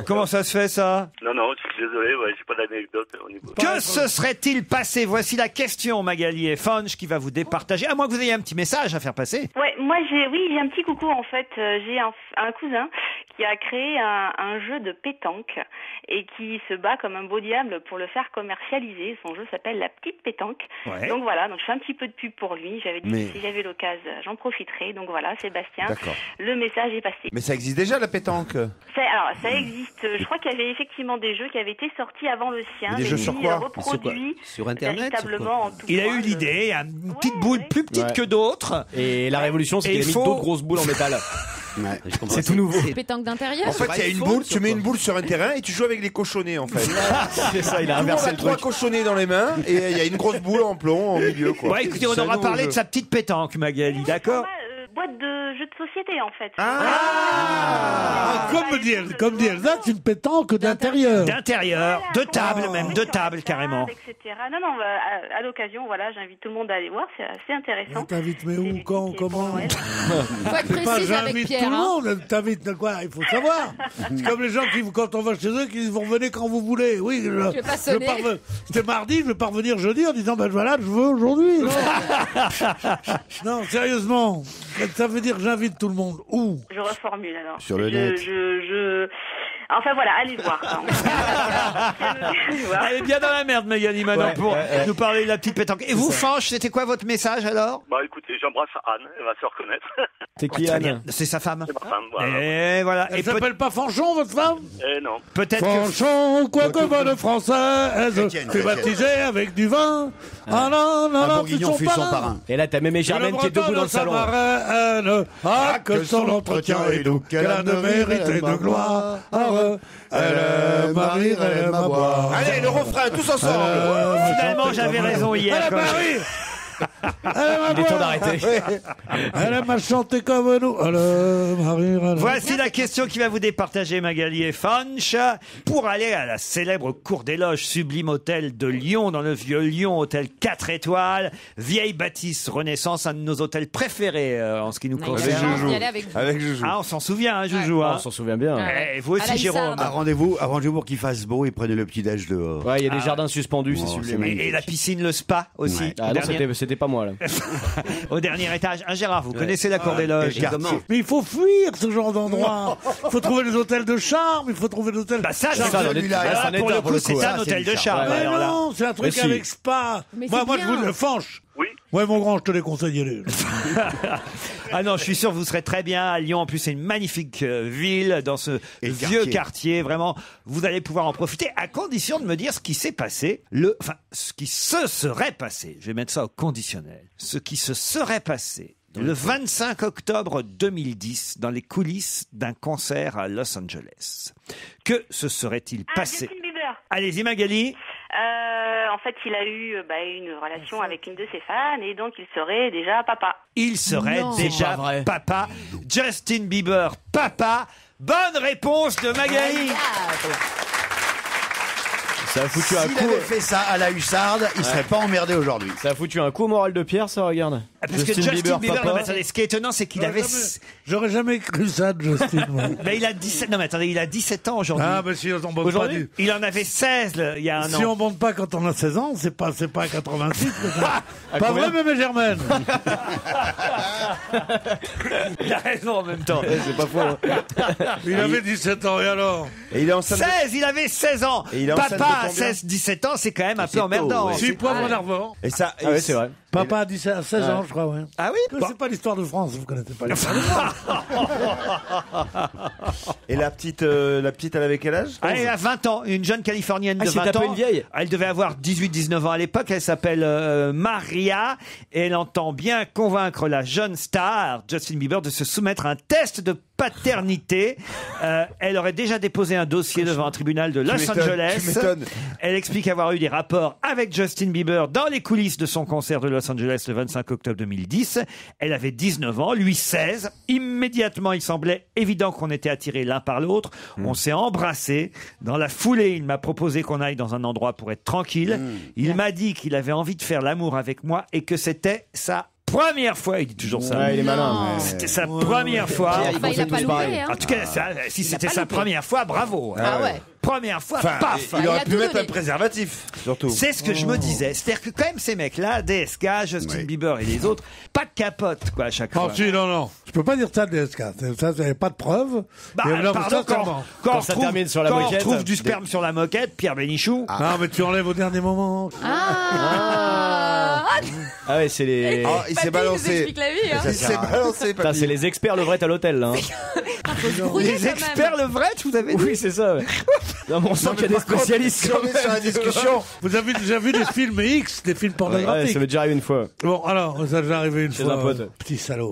Comment ça se fait ça? Non, je suis désolé, ouais, j'ai pas d'anecdote au niveau. Que se serait-il passé? Voici la question, Magali et Funch, qui va vous départager. À moins que vous ayez un petit message à faire passer. Ouais, moi j'ai un petit coucou en fait. J'ai un cousin qui a créé un jeu de pétanque et qui se bat comme un beau diable pour le faire commercialiser. Son jeu s'appelle La Petite Pétanque. Ouais. Donc voilà, donc je fais un petit peu de pub pour lui. J'avais dit que si j'avais l'occasion, j'en profiterais. Donc voilà, Sébastien, le message est passé. Mais ça existe déjà la pétanque? Alors ça existe. Je crois qu'il y avait effectivement des jeux qui avaient été sortis avant le sien. Des jeux sur quoi? Reproduits sur Internet, véritablement en tout Il a eu l'idée, une petite boule plus petite que d'autres. Et la révolution, c'est qu'il a mis d'autres grosses boules en métal. Ouais. C'est tout nouveau. Pétanque d'intérieur. En fait, il y a une boule, tu mets une boule sur un terrain et tu joues avec les cochonnets en fait. C'est ça, il a inversé le truc. 3 cochonnets dans les mains et il y a une grosse boule en plomb au milieu quoi. Ouais, écoutez, on aura parlé de sa petite pétanque, Magali, d'accord? Boîte de jeux de société en fait. Comme dit Elsa, c'est une pétanque d'intérieur. D'intérieur, de table même, de table carrément. Etc. Non, à l'occasion, voilà, j'invite tout le monde à aller voir, c'est assez intéressant. T'invites mais où, quand, comment? Faut être C'est pas précise avec j'invite Pierre. tout le monde, t'invites de quoi? Il faut savoir. C'est comme les gens qui, quand on va chez eux, qui vont venir quand vous voulez. Oui, vais pas sonner. C'était mardi, je vais pas revenir jeudi en disant, voilà, je veux aujourd'hui. Non, sérieusement. Ça veut dire j'invite tout le monde. Où? Je reformule alors. Sur le net. Enfin voilà, allez voir. Elle est bien dans la merde, Magali, maintenant, pour nous parler de la petite pétanque. Et vous, Fanche, c'était quoi votre message alors? Bah écoutez, j'embrasse Anne, elle va se reconnaître. C'est qui, Très Anne? bien. C'est sa femme. C'est ma femme, voilà. Et voilà. Elle s'appelle pas Fanchon, votre femme? Non. Peut-être Fanchon, quoique bonne française, t'es baptisé avec du vin. Ah non, non, non, tu son parrain. Et là, t'as Mémé Germaine qui est debout dans le salon. Ah, que son entretien est doux, qu'elle a de mérite et de gloire. Elle aime à rire, elle aime à boire. Allez, le refrain, tous ensemble. Finalement, j'avais raison hier. Elle aime à rire. Il est temps d'arrêter. Elle aime à chanter comme nous. Elle aime à rire, elle aime. Voici la question qui va vous départager, Magali et Fanch. Pour aller à la célèbre Cour des Loges, sublime hôtel de Lyon, dans le vieux Lyon, hôtel 4 étoiles, vieille bâtisse Renaissance, un de nos hôtels préférés en ce qui nous concerne. Avec Joujou. Ah, on s'en souvient, hein, Joujou. On s'en souvient bien. Et vous aussi, Jérôme. Rendez-vous pour qu'il fasse beau et prenez le petit-déj dehors. Ouais, il y a des jardins suspendus, c'est sublime. Et la piscine, le spa aussi. Ah non, c'était pas moi là. Au dernier étage. Gérard, vous connaissez la Cour des Loges. Mais il faut fuir ce genre d'endroit. Il faut trouver des hôtels de charme, il faut trouver des hôtels. Bah ça, pour le coup, c'est un hôtel de charme. Mais non, c'est un truc avec spa. Moi, je vous le Fanche. Oui. Ouais, mon grand, je te les conseille. Ah non, je suis sûr que vous serez très bien à Lyon. En plus, c'est une magnifique ville dans ce vieux quartier. Vraiment, vous allez pouvoir en profiter à condition de me dire ce qui s'est passé. Ce qui se serait passé. Je vais mettre ça au conditionnel. Ce qui se serait passé le 25 octobre 2010 dans les coulisses d'un concert à Los Angeles. Que se serait-il passé? Justin Bieber. Allez-y, Magali. En fait, il a eu une relation avec une de ses fans et donc il serait déjà papa. Il serait déjà papa. Justin Bieber, papa. Bonne réponse de Magali. Ça a foutu un S'il coup. avait fait ça à la hussarde, il serait pas emmerdé aujourd'hui. Ça a foutu un coup au moral de Pierre, ça, regarde. Parce que Justin Bieber, non, mais attendez, ce qui est étonnant, c'est qu'il avait. J'aurais jamais cru ça de Justin. Mais il a 17. Non, mais attendez, il a 17 ans aujourd'hui. Ah, mais si on monte pas du. Il en avait 16 il y a un an. Si on monte pas quand on a 16 ans, c'est pas à 86. Pas vrai, Mémé Germaine. Il a raison en même temps. C'est pas faux. Il avait 17 ans, et alors? Et il est enceinte 16, il avait 16 ans. Et il est enceinte de Papa à combien 16-17 ans, c'est quand même un peu emmerdant. ouais. 6 poivres d'Arvor. Et ça, Ah ouais, c'est vrai. Papa a 16 ans, je crois, ouais. Ah oui? C'est pas l'histoire de France, vous connaissez pas l'histoire de France. Et la petite, elle avait quel âge? Elle a 20 ans, une jeune Californienne de 20 ans. Une vieille. Elle devait avoir 18-19 ans à l'époque. Elle s'appelle Maria et elle entend bien convaincre la jeune star Justin Bieber de se soumettre à un test de paternité. Elle aurait déjà déposé un dossier devant un tribunal de Los Angeles. Elle explique avoir eu des rapports avec Justin Bieber dans les coulisses de son concert de Los Angeles le 25 octobre 2010. Elle avait 19 ans, lui 16. Immédiatement, il semblait évident qu'on était attirés l'un par l'autre. On s'est embrassés. Dans la foulée, il m'a proposé qu'on aille dans un endroit pour être tranquille. Il m'a dit qu'il avait envie de faire l'amour avec moi et que c'était sa première fois. Il dit toujours ça. Ouais, il est malin. C'était sa première fois. Enfin, il a pas loupé, hein. En tout cas, si c'était sa première fois, bravo. Ah ouais. Première fois, paf. Il aurait a pu tout mettre donné. un préservatif, surtout. C'est ce que je me disais. C'est-à-dire que quand même ces mecs-là, DSK, Justin Bieber et les autres, pas de capote quoi à chaque fois. Oh si, non. Je peux pas dire ça de DSK. Ça, il n'y avait pas de preuve. Bah, Et alors, pardon, quand ça termine sur la quand moquette. on trouve du sperme sur la moquette, Pierre Bénichou. Non, mais tu enlèves au dernier moment. Ah ouais, c'est les. Oh, il s'est balancé. explique la vie, hein. Il s'est balancé, Putain, c'est les experts Levrette à l'hôtel, là. Les experts Levrette, vous avez dit? Oui, c'est ça. Ouais. Non, mais on sent qu'il y a des spécialistes. Si on est sur la discussion. Vous avez déjà vu des films X, des films Ouais, pornographiques? ça m'est déjà arrivé une fois. Bon, alors, ça m'est déjà arrivé une Chez fois. un pote. Petit salaud.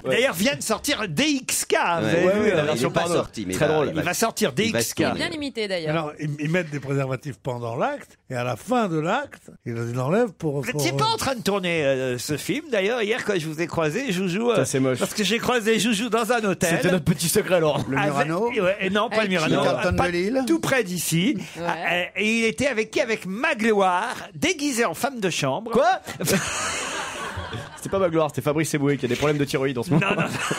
D'ailleurs, vient de sortir DXK. Vous avez Ouais, vu la la version Il est pas porno. sorti, mais Très drôle. Il va sortir DXK. Bien limité d'ailleurs. Alors, ils mettent des préservatifs pendant l'acte, et à la fin de l'acte, ils l'enlèvent pour... Vous n'étiez pas en train de tourner ce film d'ailleurs hier quand je vous ai croisé, Joujou. Ça, c'est moche. Parce que j'ai croisé Joujou dans un hôtel. C'était notre petit secret, alors. Le Murano. Et non, pas le Murano. Le Carlton pas de Lille. tout près d'ici. Ouais. Et il était avec qui? Avec Magloire, déguisé en femme de chambre. Quoi? C'était pas ma gloire, c'était Fabrice Eboué qui a des problèmes de thyroïde en ce moment.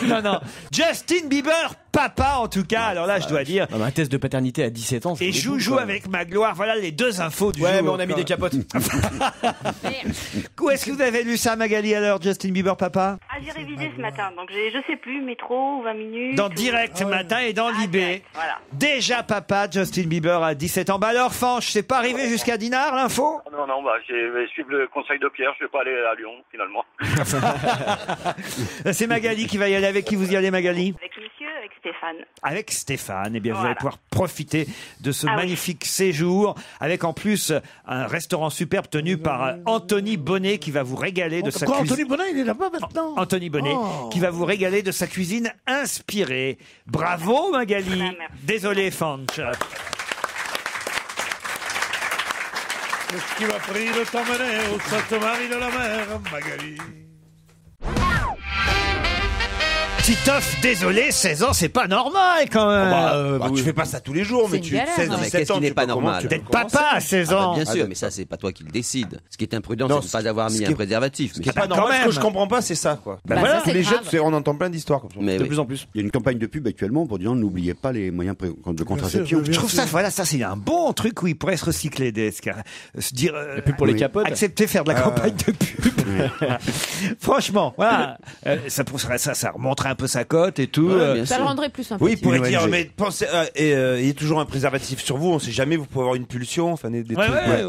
Non. Justin Bieber, papa en tout cas. Alors là, je dois dire. Un test de paternité à 17 ans. Et joue avec Magloire. Voilà les deux infos du jour. Ouais, mais on a mis des capotes. Où est-ce que vous avez lu ça, Magali, alors, Justin Bieber, papa? Ah, j'ai révisé ce matin, donc je sais plus, métro ou 20 minutes. Dans Direct Matin et dans Libé. Voilà. Déjà papa, Justin Bieber à 17 ans. Bah alors, Fanche, c'est pas arrivé jusqu'à Dinard, l'info? Non, je vais suivre le conseil de Pierre, je vais pas aller à Lyon, finalement. C'est Magali qui va y aller. Avec qui vous y allez, Magali? Avec monsieur, avec Stéphane. Avec Stéphane, eh bien, vous Voilà. allez pouvoir profiter de ce Ah oui. magnifique séjour, avec en plus un restaurant superbe tenu par Anthony Bonnet qui va vous régaler de sa Quoi, cuisine. Anthony Bonnet, il est là-bas maintenant? Anthony Bonnet, qui va vous régaler de sa cuisine inspirée. Bravo, Magali. Désolé, Fanch. Est-ce qu'il va prendre t'emmener au Sainte-Marie de la Mer, Magali? Titoff, désolé, 16 ans, c'est pas normal quand même. Tu fais pas ça tous les jours, mais C'est tu une galère. 16, Non, mais 17 qu'est-ce ans, qui n'est tu pas peux comment- normal tu peux D'être papa à 16 ans. Bien sûr, mais ça, c'est pas toi qui le décide. Ce qui est imprudent, Non, c'est de ne pas avoir ce mis qui un est- préservatif. Ce qui est Bah, pas quand normal, ce que même. je comprends pas, c'est ça, quoi. Bah, ça, c'est les grave. jeunes, on entend plein d'histoires comme ça. Mais De oui. plus en plus. Il y a une campagne de pub actuellement pour dire n'oubliez pas les moyens de contraception. Je trouve ça, voilà, ça c'est un bon truc où il pourrait se recycler, DSK. Se dire, La pub pour les capotes. accepter faire de la campagne de pub. Franchement, voilà, ça remonterait un peu sa cote et tout. Ouais, bien Ça le sûr. rendrait plus sympathique. Oui, il pourrait Une dire, ONG. mais pensez, il y a toujours un préservatif sur vous, on sait jamais, vous pouvez avoir une pulsion, enfin des Ouais, trucs.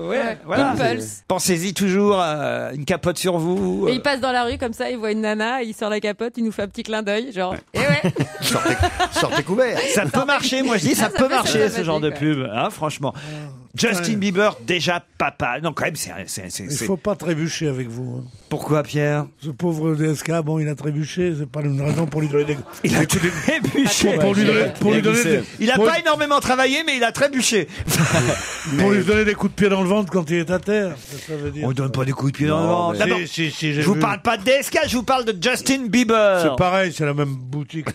ouais, voilà. Impulse. Pensez-y toujours à une capote sur vous. Et il passe dans la rue comme ça, il voit une nana, il sort la capote, il nous fait un petit clin d'œil, genre. Et ouais. Sortez couverts. Ça peut marcher, moi je dis, ça Ça peut peut marcher se ce genre de passer, pub, hein, franchement. Justin Bieber, déjà papa. Non, quand même, Il c'est. faut pas trébucher avec vous. Hein. Pourquoi, Pierre? Ce pauvre DSK, bon, il a trébuché, c'est pas une raison pour lui donner des... Il a trébuché. Pour lui donner des... Il a pour- pas énormément travaillé, mais il a trébuché. Pour lui donner des coups de pied dans le ventre quand il est à terre. Ça veut dire. On donne pas des coups de pied dans le ventre. D'abord, Si, je j'ai vous vu. parle pas de DSK, je vous parle de Justin Bieber. C'est pareil, c'est la même boutique.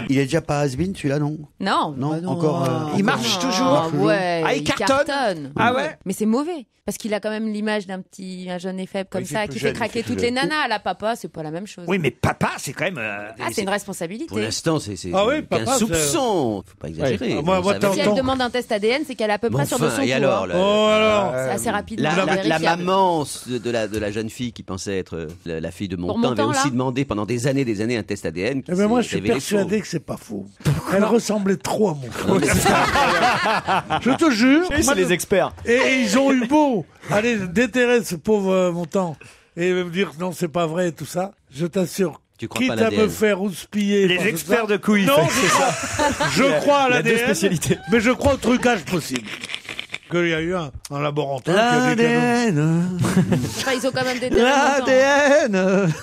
Il est déjà pas has-been, celui-là, non? Non. Non, encore. Il marche toujours. Ouais. Ah, il cartonne. Ah ouais? Mais c'est mauvais. Parce qu'il a quand même l'image un jeune et faible comme il fait ça, plus qui jeune, fait craquer il fait toutes plus les nanas. La papa, c'est pas la même chose. Oui, mais papa, c'est quand même. Ah, c'est une responsabilité. Pour l'instant, c'est Ah oui, qu'un papa, soupçon. Faut pas exagérer. Ouais. Moi, Ça t'as- veut Si dire- elle demande un test ADN, c'est qu'elle est à peu Mais près sur de enfin, son et alors, pouvoir. là, Oh alors. C'est assez rapidement La vérifiable. maman de la jeune fille qui pensait être la fille de Montand avait Montand, aussi là demandé pendant des années un test ADN. qui Eh ben moi, je s'est suis révélé persuadé faux. que c'est pas faux. Elle ressemblait trop à mon frère. Je te jure. C'est les experts. Et ils ont eu beau aller déterrer ce pauvre montant et me dire non, c'est pas vrai et tout ça. Je t'assure. Tu crois Quitte pas à à l'ADN. me faire houspiller. Les par experts ça. de couilles. Non, je crois à Il y a deux l'ADN, spécialités. mais je crois au trucage possible. Qu'il y a eu un laboratoire qui a dit que non. L'ADN. Enfin, ils ont quand même des terrains longtemps. L'ADN.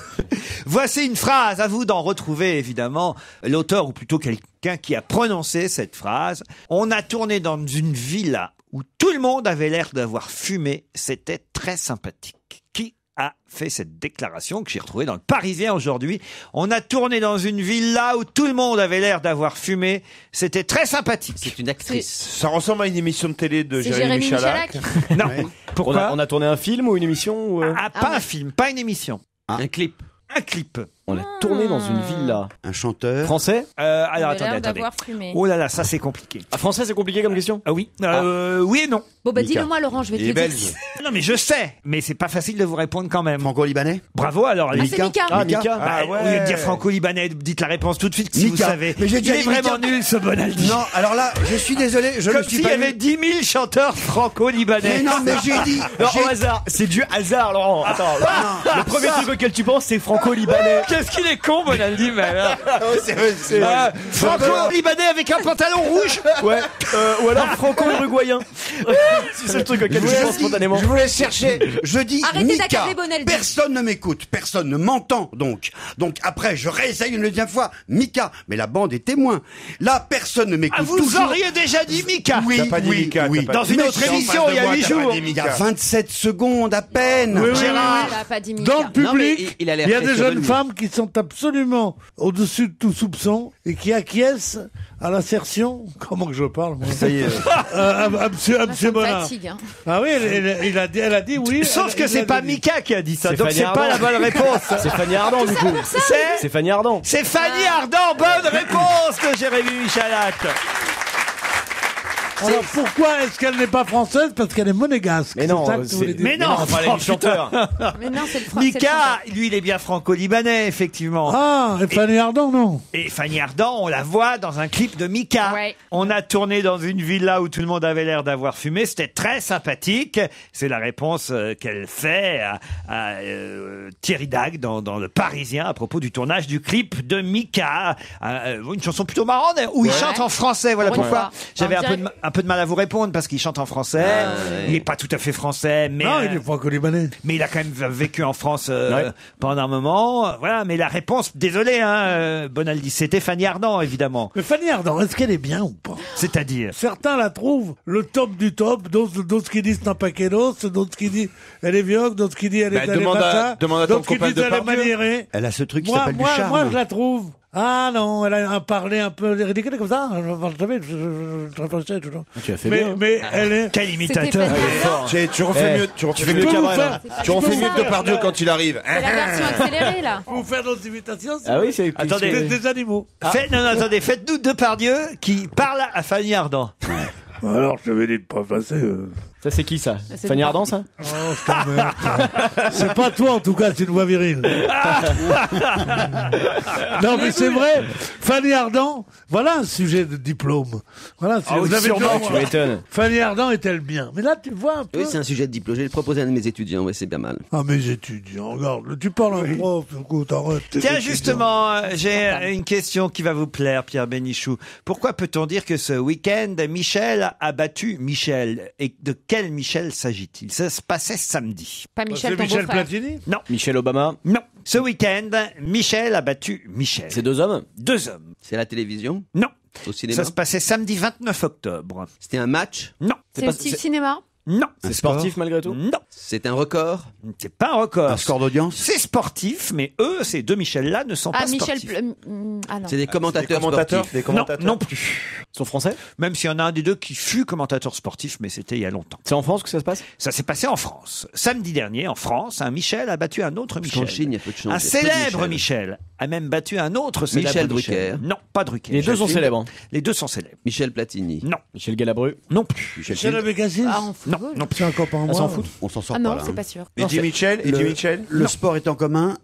Voici une phrase, à vous d'en retrouver évidemment l'auteur ou plutôt quelqu'un qui a prononcé cette phrase. On a tourné dans une villa où tout le monde avait l'air d'avoir fumé, c'était très sympathique. Qui a fait cette déclaration que j'ai retrouvée dans le Parisien aujourd'hui? On a tourné dans une villa où tout le monde avait l'air d'avoir fumé, c'était très sympathique. C'est une actrice. Ça ressemble à une émission de télé de C'est Jérémy Michalak. Non. Ouais. Pourquoi? On a tourné un film ou une émission ou Ah, pas un film, pas une émission. Un clip. Un clip. On a tourné dans une villa. Un chanteur. Français? Alors Il a attendez. l'air d'avoir fumé. Oh là là, ça c'est compliqué. Ah, français, c'est compliqué comme question? Ah oui. Oui et non. Bon, bah Mika. dis-le-moi, Laurent, je vais te Il est le dire. belge. Non mais je sais, mais c'est pas facile de vous répondre quand même. Franco-libanais. Bravo alors. Ah, c'est Mika. Ah, Mika. Bah, ouais. Au lieu de dire franco-libanais, dites la réponse tout de suite si Mika. vous savez. Mais j'ai Il déjà est dit vraiment Mika. nul ce Bonaldi. Non, alors là, je suis désolé, je Comme ne suis s'il y pas avait 10 000 chanteurs franco-libanais. Mais non, mais j'ai dit. Non, j'ai- au hasard. C'est du hasard, Laurent. Attends. Le premier truc auquel tu penses, c'est franco-libanais. Qu'est-ce qu'il est con Bonaldi, mais alors. c'est Ah, franco-libanais avec un pantalon rouge. Ouais. Ou alors franco-uruguayen. C'est le truc auquel tu penses spontanément. Je voulais chercher. Je dis Arrêtez Mika. d'accabler Bonaldi. Personne ne m'écoute, personne ne m'entend donc. Donc après, je réessaye une deuxième fois. Mika, mais la bande est témoin. Là, personne ne m'écoute. Ah, vous toujours. auriez déjà dit Mika. Oui, T'as pas dit oui, Mika, oui. t'as pas Dans dit une Mika. autre émission, il y a 8 jours. Il y a 27 secondes à peine. Oui, oui, Gérard. Il a pas dit Mika. Dans le Non, mais public, il a l'air il y a très des jeunes survenu. femmes qui sont absolument au-dessus de tout soupçon et qui acquiescent à l'assertion. Comment que je parle, moi? Ça y est. À monsieur Bonnard. Fatigue, hein. Ah oui, elle a dit oui. Sauf que c'est pas Mika qui a dit ça, C'est donc Fanny c'est pas Ardant. la bonne réponse. C'est Fanny Ardant, du coup. C'est Fanny Ardant. C'est Fanny Ardant, bonne réponse de Jérémy Michalak. Alors pourquoi est-ce qu'elle n'est pas française? Parce qu'elle est monégasque. Mais non, c'est ça que vous voulez dire. Mais non, on parlait du chanteur. Mais non, c'est le c'est le Mika, chanteur. lui, il est bien franco-libanais, effectivement. Ah, et Fanny Ardant, non. Et Fanny Ardant, on la voit dans un clip de Mika. Ouais. On a tourné dans une villa où tout le monde avait l'air d'avoir fumé. C'était très sympathique. C'est la réponse qu'elle fait à Thierry Dague dans Le Parisien à propos du tournage du clip de Mika. Une chanson plutôt marrante où il chante en français. Voilà Pour une pourquoi fois. j'avais On dirait- un peu de mal à vous répondre parce qu'il chante en français. Il n'est pas tout à fait français, mais Non, il est franco-libanais. mais il a quand même vécu en France Ouais. pendant un moment. Voilà, mais la réponse, désolé, Bonaldi, c'était Fanny Ardant, évidemment. Mais Fanny Ardant, est-ce qu'elle est bien ou pas? C'est-à-dire. Certains la trouvent le top du top, d'autres qui disent c'est un paquet d'os, d'autres qui disent elle est vieille, d'autres qui disent elle est demande à ton d'autres qui copain disent elle est Depardieu. maniérée. Elle a ce truc qui Moi, s'appelle du moi, charme. moi, je la trouve. Ah non, elle a un parler un peu ridicule comme ça. Je savais, je réfléchissais toujours. Tu as fait bien. Mais elle est. Quel imitateur. Tu refais mieux, tu refais mieux peux vous Cabrel, faire- hein. Tu refais mieux que Depardieu quand il arrive. C'est la version accélérée, là. Vous faire d'autres imitations Ah oui, c'est. Attendez. des animaux. Non, attendez, faites-nous Depardieu qui parle à Fanny Ardant. Alors, je t'avais dit de pas passer. Ça, c'est qui, ça? C'est Fanny le- Ardant, ça? Oh, je t'emmerde. C'est pas toi, en tout cas, c'est une voix virile. Non, mais c'est vrai. Fanny Ardant, voilà un sujet de diplôme. Voilà, si Ah oui, vous avez sûrement, besoin- Tu m'étonnes. Fanny Ardant est-elle bien? Mais là, tu vois un peu. Oui, c'est un sujet de diplôme. Je vais le proposer à un de mes étudiants. Oui, c'est bien mal. Ah, mes étudiants, regarde, tu parles à un prof, écoute, arrête. tes Tiens, étudiants. justement, j'ai une question qui va vous plaire, Pierre Bénichou. Pourquoi peut-on dire que ce week-end, Michel a battu Michel? Et de quel Michel s'agit-il? Ça se passait samedi. Pas Bah, Michel, c'est ton Michel beau-frère. Platini? Non, Michelle Obama. non. Ce week-end, Michel a battu Michel. C'est deux hommes? Deux hommes. C'est à la télévision, Non. au cinéma. Ça se passait samedi 29 octobre. C'était un match. Non. C'est le style cinéma. Non. C'est sportif, malgré tout? Non. C'est un record. C'est pas un record. Un score d'audience. C'est sportif, mais eux, ces deux Michel-là ne sont Ah, pas Michel. sportifs. Ah non. C'est des commentateurs, sportifs. Des Non, commentateurs. non plus. Ils sont français? Même s'il y en a un des deux qui fut commentateur sportif, mais c'était il y a longtemps. C'est en France que ça se passe? Ça s'est passé en France. Samedi dernier, en France, un Michel a battu un autre Parce qu'en Michel. Chine, il y a peu de chance. Un Il y a peu de célèbre Michel a même battu un autre célèbre Michel Michel. Drucker. Non, pas Drucker. Les deux sont célèbres. hein. Les deux sont célèbres. Michel Platini. Non, Michel Galabru. non plus. Michel Abécassis? Ah, on Non, fout. non plus. C'est un copain à moi. s'en fout. On s'en sort Ah pas non, là. c'est pas sûr. Eddie Mitchell, Eddie Mitchell. Le sport est en commun.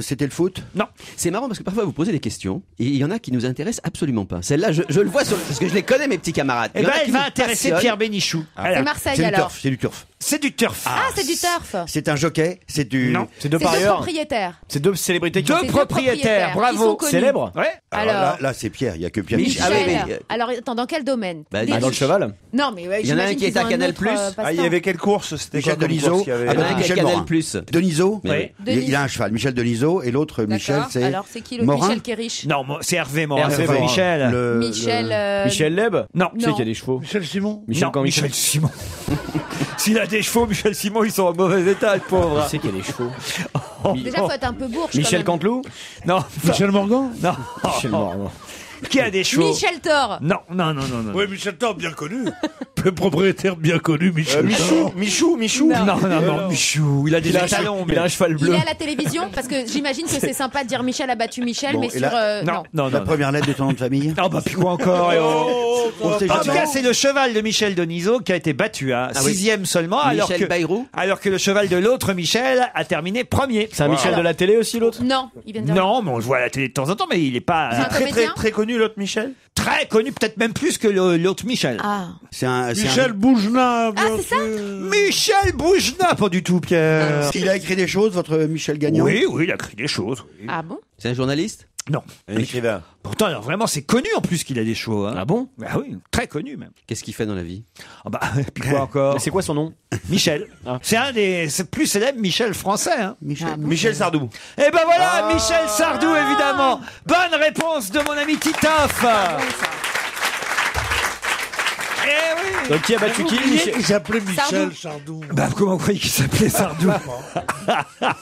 C'était le foot. Non. C'est marrant parce que parfois vous posez des questions et il y en a qui nous intéressent absolument pas. Celle-là, je le vois parce que je les connais, mes petits camarades. Eh Il y en ben, a qui elle va nous intéresser passionnent. Pierre Bénichou. C'est Marseille C'est du alors. turf. C'est du turf. C'est du turf. Ah, c'est du turf. C'est un jockey. C'est du. Non. C'est deux C'est deux parieurs. propriétaires. C'est deux célébrités qui Deux C'est deux propriétaires, qui sont bravo. connus. célèbres. Ouais. Alors, Là, c'est Pierre. Il y a que Pierre. Mich- Michel. Ah oui, oui. Alors, attends, dans quel domaine Bah, Des Ah, dans le riches. cheval. Non, mais ouais, Il y en a un j'imagine qui est qu'ils à ont un Canal+. autre, Ah, il y passe-temps. avait quelle course? C'était Michel quoi comme Denisot. course qu'il y avait Ah, Il y en a un qui est à Michel Canal+. Morin. Denisot. Oui. Il a un cheval. Michel Denisot. Et l'autre, Michel, D'accord. c'est. Alors, c'est qui le Morin. Michel qui est riche Non, c'est Hervé Morin. Hervé c'est pas Morin. Michel. Michel. Michel Leb. Non. Tu sais qu'il y a des chevaux. Michel Simon? Michel Non, quand Michel Simon. S'il a des chevaux, Michel Simon, ils sont en mauvais état, le pauvre. Tu sais qu'il y a des chevaux. Déjà, faut être un peu bourge. Michel quand même. Canteloup. Non. Michel Morgan? Non. Michel Morgan. Qui a des chevaux? Michel Thor. Non. Oui, Michel Thor, bien connu. Le propriétaire bien connu, Michel Thor. Michou. Non, Michou. Il a des talons. Il a un cheval Il bleu. est à la télévision parce que j'imagine que c'est sympa de dire Michel a battu Michel, Bon, mais et sur. là- Non. La première lettre de ton nom de famille. Ah bah puis quoi encore et oh. On sait En tout jamais. cas, c'est le cheval de Michel Denisot qui a été battu à Ah oui. 6e seulement, Michel Bayrou. alors que le cheval de l'autre Michel a terminé premier. C'est un Michel de la télé aussi, l'autre? Non, il vient de dire. Non, mais on le voit à la télé de temps en temps, mais il est pas C'est un comédien Très connu l'autre Michel. très connu, peut-être même plus que l'autre Michel. Ah. C'est un. Michel Boujna. Ah, c'est ça Michel Boujna, pas du tout, Pierre. Il a écrit des choses, votre Michel Gagnant. Oui, il a écrit des choses. oui. Ah bon C'est un journaliste. Non. Un écrivain. Pourtant, alors, vraiment, c'est connu en plus qu'il a des chevaux. Hein. Ah bon? Ah oui, très connu même. Qu'est-ce qu'il fait dans la vie? Ah bah, puis quoi encore? Mais c'est quoi son nom? Michel. Ah. C'est un des plus célèbres Michel français. Hein. Michel Sardou. Et ben voilà, Michel Sardou, évidemment. Bonne réponse de mon ami Titoff. Donc qui a battu qui Il s'appelait Michel Sardou. Bah, comment vous croyez qu'il s'appelait Sardou?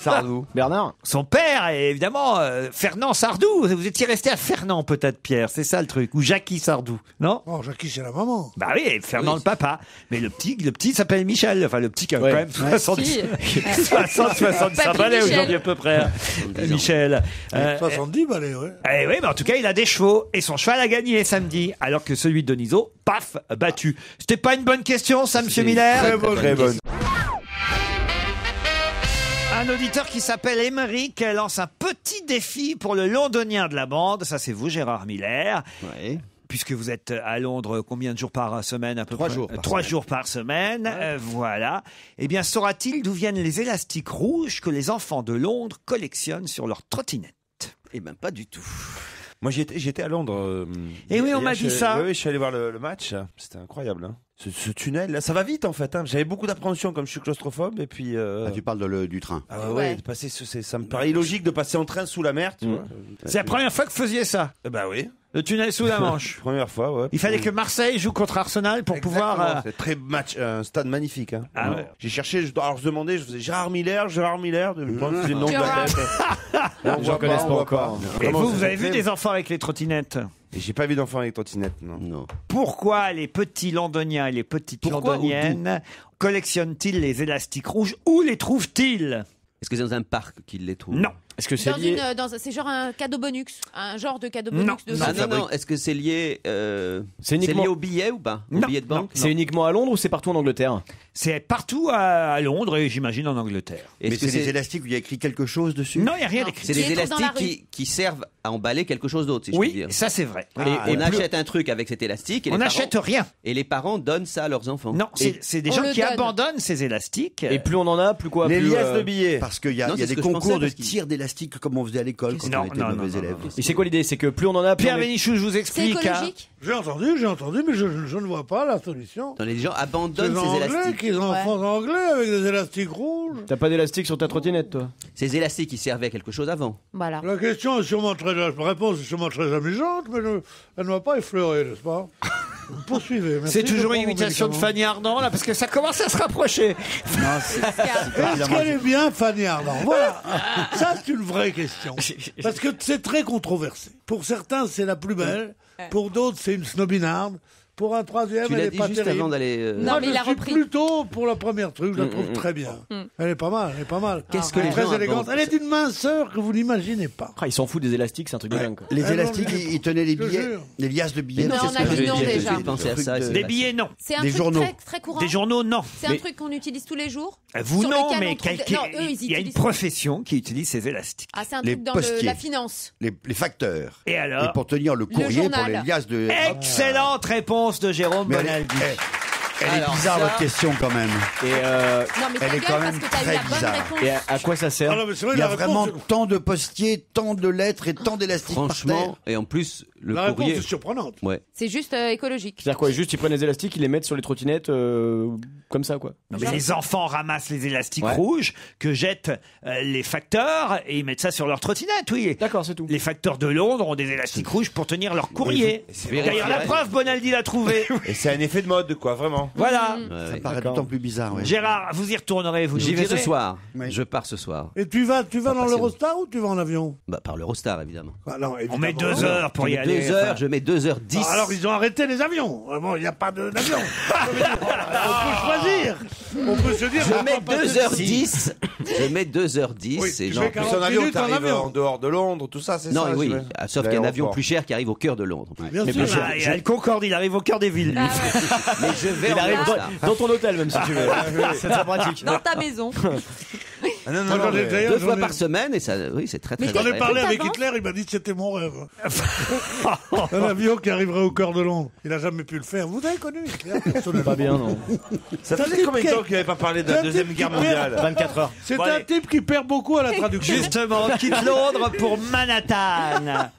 Sardou. Bernard. Son père est évidemment Fernand Sardou. Vous étiez resté à Fernand peut-être, Pierre, c'est ça le truc. Ou Jackie Sardou, non? Oh, Jackie, c'est la maman. Bah oui, et Fernand le papa. Mais le petit s'appelle Michel. Enfin, le petit qui a quand même 60-65 balais aujourd'hui à peu près. Michel. 70 balais, ouais. Eh oui, mais en tout cas, il a des chevaux. Et son cheval a gagné samedi. Alors que celui de Deniso, paf, battu. C'était pas une bonne question, ça, monsieur Miller? Très bonne. Un auditeur qui s'appelle Émeric lance un petit défi pour le londonien de la bande. Ça, c'est vous, Gérard Miller. Ouais. Puisque vous êtes à Londres combien de jours par semaine à peu près? 3 jours par semaine. Voilà. Eh bien, saura-t-il d'où viennent les élastiques rouges que les enfants de Londres collectionnent sur leur trottinette? Eh ben, pas du tout. Moi, j'étais à Londres. Et oui, on m'a dit ça. Oui, je suis allé voir le match. C'était incroyable. Hein. Ce tunnel, là, ça va vite en fait. Hein. J'avais beaucoup d'appréhension comme je suis claustrophobe. Et puis. Tu parle du train. Ah ouais, de passer, ça me paraît illogique de passer en train sous la mer. Tu vois. C'est la première fois que vous faisiez ça? Bah oui. Le tunnel sous la Manche. Première fois, ouais. Il fallait que Marseille joue contre Arsenal pour pouvoir. C'est très un stade magnifique. Hein. Ah ouais. J'ai cherché, alors je demandais, je faisais Gérard Miller, je pense que c'est le nom de la tête. J'en connais pas encore. Et vous avez vu des enfants avec les trottinettes? Et j'ai pas vu d'enfants avec trottinette, non. Pourquoi les petits londoniens et les petites londoniennes collectionnent-ils les élastiques rouges? Où les trouvent-ils? Est-ce que c'est dans un parc qu'ils les trouvent? Non. Est-ce que c'est lié... C'est genre un cadeau bonus, un genre de cadeau bonus de Non. Est-ce que c'est lié C'est uniquement lié au billet ou pas? Au billet de banque? C'est uniquement à Londres ou c'est partout en Angleterre? C'est partout à Londres et j'imagine en Angleterre. Mais c'est des élastiques où il y a écrit quelque chose dessus? Non, il n'y a rien écrit. C'est des élastiques qui servent à emballer quelque chose d'autre, si je puis dire. Oui, ça c'est vrai. On achète un truc avec cet élastique. On n'achète rien. Et les parents donnent ça à leurs enfants. Non, c'est des gens qui abandonnent ces élastiques. Et plus on en a, plus quoi? Les plus, liasses de billets. Parce qu'il y a des concours de tir d'élastique comme on faisait à l'école quand on était mauvais élèves. Et c'est quoi l'idée? C'est que plus on en a, plus Pierre Bénichou, je vous explique. C'est écologique? J'ai entendu, mais je ne vois pas la solution. Les gens abandonnent ces Anglais élastiques. qui ont enfants anglais avec des élastiques rouges. T'as pas d'élastique sur ta trottinette, toi? Ces élastiques qui servaient à quelque chose avant. Voilà. La question est sûrement la réponse est sûrement très amusante, mais elle ne va pas effleurer, n'est-ce pas? Poursuivez. Merci. C'est toujours une imitation de Fanny Ardant, là, parce que ça commence à se rapprocher. Est-ce qu'elle est bien, Fanny Ardant? Voilà. Ça, c'est une vraie question. Parce que c'est très controversé. Pour certains, c'est la plus belle. Pour d'autres, c'est une snobinarde. Pour un troisième, Tu elle l'as est dit pas juste terrible. avant d'aller. Non, Moi, mais il a je suis repris. plutôt pour la première truc, je la trouve très bien. Elle est pas mal, Qu'est-ce que Elle est les gens très élégante. abandonnent? Elle est d'une minceur que vous n'imaginez pas. Ils s'en foutent des élastiques, c'est un truc de dingue. Quoi. Les élastiques, ils tenaient les Je te billets, jure. les liasses de billets. Mais c'est on ce a que dit je non dis, déjà. j'ai pensé à ça. Des billets, non. C'est un Des truc journaux. très, très courant. Des journaux, non. C'est un truc qu'on utilise tous les jours. Vous sur non, lequel mais on trouve- quelqu'un. Non, eux, ils Il y a une utilisent. profession qui utilise ces élastiques. Ah, c'est un Les truc dans postiers. la finance. Les facteurs. Et alors? Et pour tenir le courrier, pour journal. les liasses de... Excellente réponse de Jérôme Mais Bonaldi. elle est Alors, bizarre, ça- votre question, quand même. Et, Non, mais Elle ta est gueule, quand parce même que t'as eu très la bonne bizarre. réponse. et à quoi ça sert? Ah non, mais c'est vrai, Il y a la vraiment réponse, tant de postiers, tant de lettres et tant d'élastiques par terre. Franchement, et en plus, le la réponse courrier. est surprenante. Ouais. C'est juste écologique. C'est-à-dire quoi? Juste ils prennent les élastiques, ils les mettent sur les trottinettes comme ça, quoi. Non, mais les enfants ramassent les élastiques Ouais. rouges que jettent les facteurs et ils mettent ça sur leur trottinette, oui. D'accord, c'est tout. Les facteurs de Londres ont des élastiques rouges pour tenir leur courrier. D'ailleurs, la preuve, Bonaldi l'a trouvé. Et c'est un effet de mode, quoi, vraiment. Voilà. Ça paraît d'autant plus bizarre, ouais. Gérard, vous y retournerez, vous J'y nous vais ce direz. soir. Oui. Je pars ce soir. Et tu vas dans passionne. l'Eurostar ou tu vas en avion? Par l'Eurostar, évidemment. Ah non, On met évidemment. 2 heures pour y aller. 2 heures, je mets 2h10. Ah, alors ils ont arrêté les avions. Bon, il n'y a pas d'avion. On peut choisir. On peut se dire. Je on va mets pas passer- 2h10. Je mets 2h10. Oui, et tu non. fais Plus 40 en avion, minutes en t'arrives avion. en dehors de Londres, tout ça, c'est Non, ça. oui, c'est- sauf qu'il y a un avion l'aéroport. plus cher qui arrive au cœur de Londres. Bien Mais sûr. bien sûr. Ah, il y a le Concorde, il arrive au cœur des villes. lui. Mais je vais Il en arrive Eurostar. dans ton hôtel, même si tu veux. C'est très pratique. Dans ta maison. Ah, non, Moi, non, j'en ai- mais- d'ailleurs, 2 j'en fois ai- par semaine et ça, oui, c'est très très J'en ai agréable. parlé avec t'avances Hitler, il m'a dit que c'était mon rêve. Un avion qui arriverait au cœur de Londres. Il n'a jamais pu le faire. Vous avez connu Hitler, personnellement. Pas bien, non. Ça C'est un faisait type combien de qui- temps qu'il n'avait pas parlé de c'est la un Deuxième type Guerre qui perd- mondiale? 24 heures. C'est Bon, un allez. type qui perd beaucoup à la traduction. Justement, on quitte Londres pour Manhattan.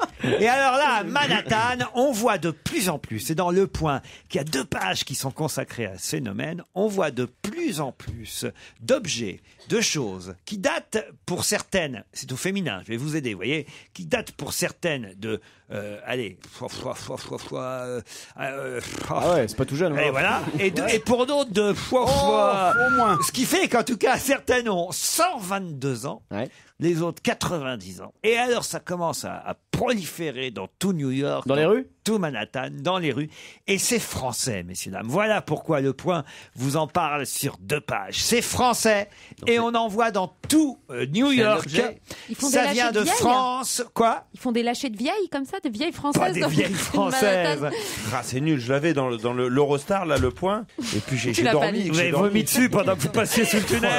Et alors là, à Manhattan, on voit de plus en plus, c'est dans Le Point, qu'il y a 2 pages qui sont consacrées à ce phénomène, on voit de plus en plus d'objets, de choses qui datent pour certaines, c'est au féminin, je vais vous aider, vous voyez, qui datent pour certaines de allez. Ah ouais, c'est pas tout jeune. Et voilà. Et pour d'autres de au moins. Ce qui fait qu'en tout cas, certaines ont 122 ans. Ouais. Les autres 90 ans. Et alors ça commence à proliférer dans tout New York. Dans les rues ? Tout Manhattan, dans les rues. Et c'est français, messieurs, dames. Voilà pourquoi Le Point vous en parle sur 2 pages. C'est français et on en voit dans tout New York. Ils font Ça des vient lâchers de vieilles. France. Quoi ? Ils font des lâchers de vieilles comme ça, de vieilles françaises. Pas des dans vieilles le françaises. Manhattan. Ah, c'est nul, je l'avais dans l'Eurostar, là, Le Point. Et puis j'ai l'as pas dormi. lu. Vous avez vomi dessus pendant que vous passiez sous le tunnel.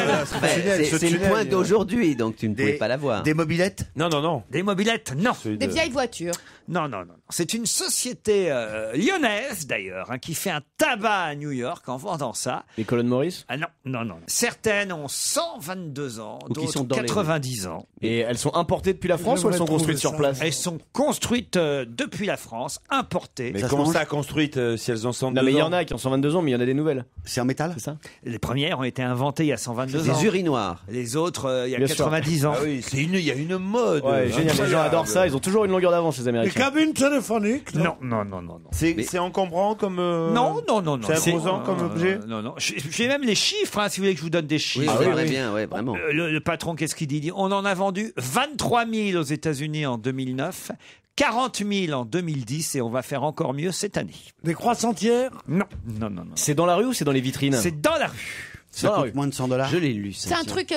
C'est le point d'aujourd'hui, donc tu ne pouvais pas l'avoir. Des mobilettes? Non. Des mobilettes, non. Des vieilles voitures. Non. C'est une société lyonnaise, d'ailleurs, qui fait un tabac à New York en vendant ça. Les colonnes Maurice ? Ah non. Certaines ont 122 ans, Ou qui d'autres sont dans les 90 ans. Et elles sont importées depuis la France ou elles sont construites sur place ? Elles sont construites depuis la France, importées. Mais Ça se comment mange ça construite si elles ont 102 ans? Non mais il y en a qui ont 122 ans, mais il y en a des nouvelles. C'est en métal? C'est ça ? Les premières ont été inventées il y a 122 ans. Des urinoirs. Les autres, il y a Bien sûr. 90 ans. Ah oui, il y a une mode. Ouais, génial, les gens adorent ça, ils ont toujours une longueur d'avance les Les Américains. cabines téléphoniques. Non. C'est encombrant comme. Non. C'est imposant comme objet. Non. J'ai même les chiffres, si vous voulez que je vous donne des Oui, chiffres. j'aimerais bien, ouais, vraiment. Le patron, qu'est-ce qu'il dit? Il dit, on en a vendu 23 000 aux États-Unis en 2009, 40 000 en 2010 et on va faire encore mieux cette année. Des croissantières. Non. C'est dans la rue ou c'est dans les vitrines ? C'est dans la rue. Ça coûte moins de $100. Je l'ai lu. C'est un truc,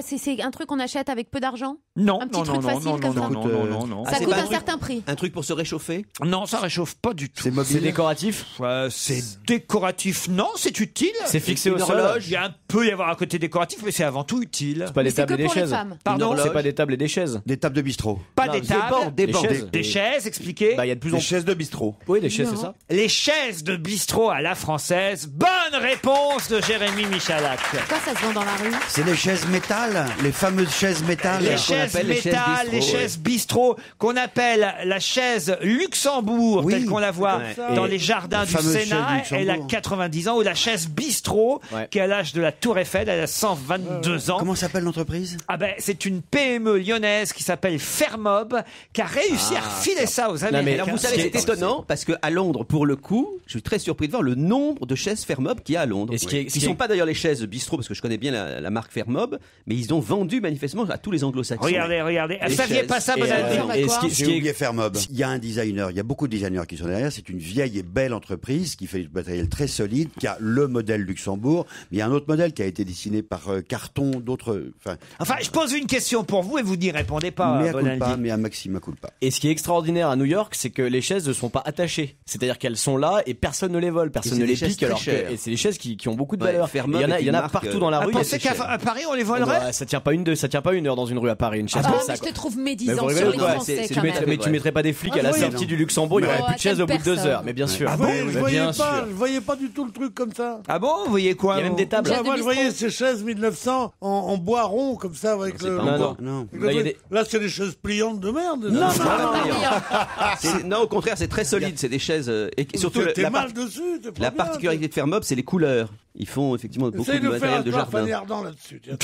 c'est un truc qu'on achète avec peu d'argent. Non, Un petit truc facile comme ça. non. Ça c'est coûte pas un un truc- certain prix. Un truc pour se réchauffer? Non, ça réchauffe pas du tout. C'est mobile. C'est décoratif ? C'est décoratif, non, c'est utile. C'est fixé au Une sol ? horloge. Il peut y avoir un côté décoratif, mais c'est avant tout utile. C'est pas des c'est tables que et des pour les chaises. femmes. Pardon, C'est pas des tables et des chaises. Des tables de bistrot. pas Non, des des tables, bancs, des bancs. chaises. des chaises, expliquez. Bah il y a de plus en Des plus. chaises de bistrot. Oui, des chaises, Non. c'est ça. Les chaises de bistrot à la française. Bonne réponse de Jérémy Michalak. Pourquoi ça se vend dans la rue? C'est les chaises métal, les fameuses chaises métal. Les chaises appelle les chaises métal, les bistrot, chaises bistrot, qu'on appelle la chaise Luxembourg, Oui. telle qu'on la voit Ouais. dans Et les jardins la du fameuse chaise Sénat. Luxembourg. Elle a 90 ans. Ou la chaise bistrot, Ouais. qui est à l'âge de la Tour Eiffel, elle a 122 ans. Comment s'appelle l'entreprise? Ah ben, c'est une PME lyonnaise qui s'appelle Fermob, qui a réussi à refiler ça aux Américains. mais Alors vous savez, c'est étonnant parce qu'à Londres, pour le coup, je suis très surpris de voir le nombre de chaises Fermob qu'il y a à Londres. Et ce qui est- Qui sont pas d'ailleurs les chaises bistrot parce que je connais bien la marque Fermob, mais ils ont vendu manifestement à tous les anglo-saxons. Regardez. Les Saviez chaises. pas ça, Et, Bonaldi et ce qui J'ai est oublié Fermob. Il y a un designer, il y a beaucoup de designers qui sont derrière. C'est une vieille et belle entreprise qui fait du matériel très solide, qui a le modèle Luxembourg. Mais il y a un autre modèle qui a été dessiné par Carton, d'autres. Enfin, je pose une question pour vous et vous n'y répondez pas, mais à Bonaldi. culpa, mais à Maxime à culpa. Et ce qui est extraordinaire à New York, c'est que les chaises ne sont pas attachées. C'est-à-dire qu'elles sont là et personne ne les vole, personne c'est ne des les chaises pique. très Alors que, chères. et c'est des chaises qui ont beaucoup de Ouais, valeur. Fermob Il y en a, est il y en une a marque, partout dans la Ah, rue. il y a pensez ces chaises. qu'à Paris, on les volerait? Bah, ça tient pas une heure dans une rue à Paris, une chaise Ah comme bon, ça. mais je quoi. te trouve Mais médisant vous sur rigolez les quoi Français c'est- tu, quand mettrais, même. mais tu mettrais pas des flics à la oui, sortie non. du Luxembourg, il y aurait Oh, plus de chaises au bout de 2 personne. heures. Mais bien sûr. Ah Je bon voyais, je Mais voyais bien pas, sûr. je voyais pas du tout le truc comme ça. Ah bon, vous voyez quoi? Il y a même vous des tables. Chaises de Moi, je bistrot. voyais ces chaises 1900 en bois rond comme ça avec C'est le. pas Non, encore. non. Non. avec Là, le il y a truc. des- Là, c'est des chaises pliantes de merde. Non, Ah, au contraire, c'est très solide. C'est des chaises et surtout T'es la, mal dessus. t'es pas la bien, particularité de Fermob, c'est les couleurs. Ils font effectivement beaucoup Essaye de de faire matériel de asseoir Fanny jardin. Ardant là-dessus. tiens.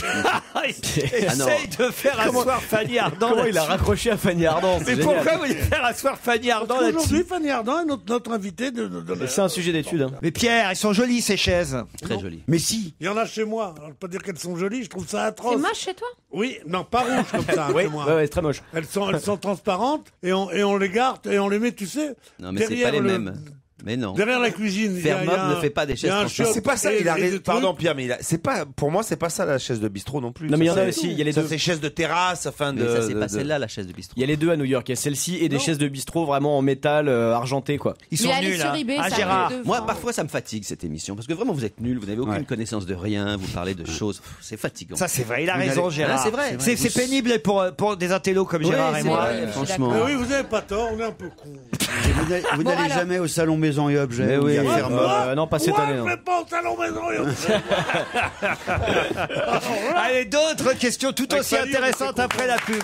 Essaye de faire asseoir Fanny Ardant. Comment il a là-dessus. raccroché à Fanny Ardant? Mais C'est génial. pourquoi vous voulez faire asseoir Fanny Ardant Parce qu'aujourd'hui, là-dessus? Fanny Ardant est notre invité de Mais c'est un sujet d'étude. hein. Mais Pierre, elles sont jolies ces chaises. Très joli. Mais si. Il y en a chez moi. Alors, je peux pas dire qu'elles sont jolies, je trouve ça atroce. C'est moche chez toi? Oui, non, pas rouge comme ça, Oui, chez moi. ouais, c'est très moche. Elles sont transparentes et on les garde et on les met, tu sais, Non, mais c'est derrière pas les le- mêmes. Mais non. Derrière la cuisine. il y a Fermob un- ne fait pas des il y a un chaises chiotte C'est pas ça, et- il a et raison. des Pardon trucs. Pierre, mais c'est pas, pour moi, c'est pas ça la chaise de bistrot non plus. Non, mais il y en Ça, a c'est- aussi, il y a les ça, deux. c'est chaise de terrasse, afin de. Mais ça, c'est pas de- celle-là, la chaise de bistrot. Il y a les deux à New York. Il y a celle-ci et des Non. chaises de bistrot vraiment en métal argenté, quoi. Ils sont Mais allez nuls, sur hein. eBay, Ah, ça Gérard. coûte 2 Moi, francs. parfois, ça me fatigue cette émission parce que vraiment, vous êtes nuls, vous n'avez aucune Ouais. connaissance de rien, vous parlez de choses, c'est fatigant. Ça, c'est vrai, il a Vous raison, allez- Gérard. Ah, c'est vrai. C'est pénible pour des intellos comme Ouais, Gérard et c'est moi. vrai, je suis franchement. Mais oui, vous avez pas tort, on est un peu cons. Et vous Bon, n'allez alors. jamais au salon Maison et Objets. Mais où il y a oui. Fermob. Non, pas cette Moi, année. je non. vais pas au salon maison et objet. Allez, d'autres questions tout Avec aussi Fanny, on intéressantes fait après la pub.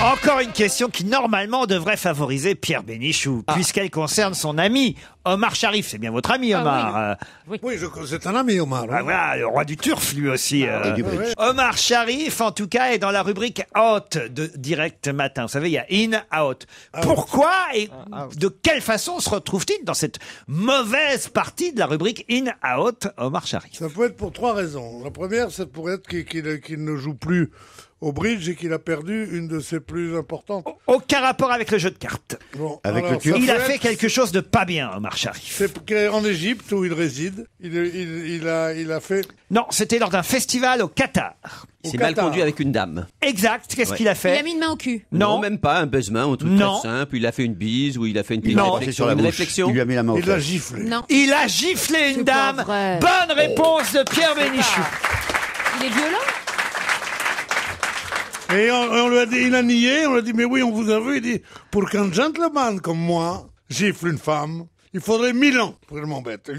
Encore une question qui normalement devrait favoriser Pierre Bénichou, puisqu'elle concerne son ami Omar Sharif. C'est bien votre ami Omar. Oui, c'est un ami, Omar. Ah, voilà, le roi du turf lui aussi. Et du bridge. Omar Sharif, en tout cas, est dans la rubrique Out de Direct Matin. Vous savez, il y a In, Out. Pourquoi et de quelle façon se retrouve-t-il dans cette mauvaise partie de la rubrique In, Out, Omar Sharif? Ça peut être pour 3 raisons. La première, c'est pour être qu'il ne joue plus au bridge et qu'il a perdu une de ses plus importantes. Aucun rapport avec le jeu de cartes. Bon, Avec alors, le turf. Il a fait quelque chose de pas bien, Omar Sharif. C'est en Égypte où il réside. Il a fait. Non, c'était lors d'un festival au Qatar. Il s'est mal conduit avec une dame. Exact. Qu'est-ce qu'il a Il fait? a mis une main au cul. Non, même pas un buzzman, un truc Non. très simple. Il a fait une bise ou il a fait une petite Non. C'est sur réflexion. la Une bouche. réflexion. Il lui a mis la main au Il l'a fesses. giflé. Non. Il a giflé une C'est pas dame. vrai. Bonne réponse de Pierre Bénichou. Il est violent. Et on lui a dit, il a nié, on lui a dit, mais oui, on vous a vu. Il dit, pour qu'un gentleman comme moi gifle une femme, il faudrait 1000 ans pour qu'il m'embête.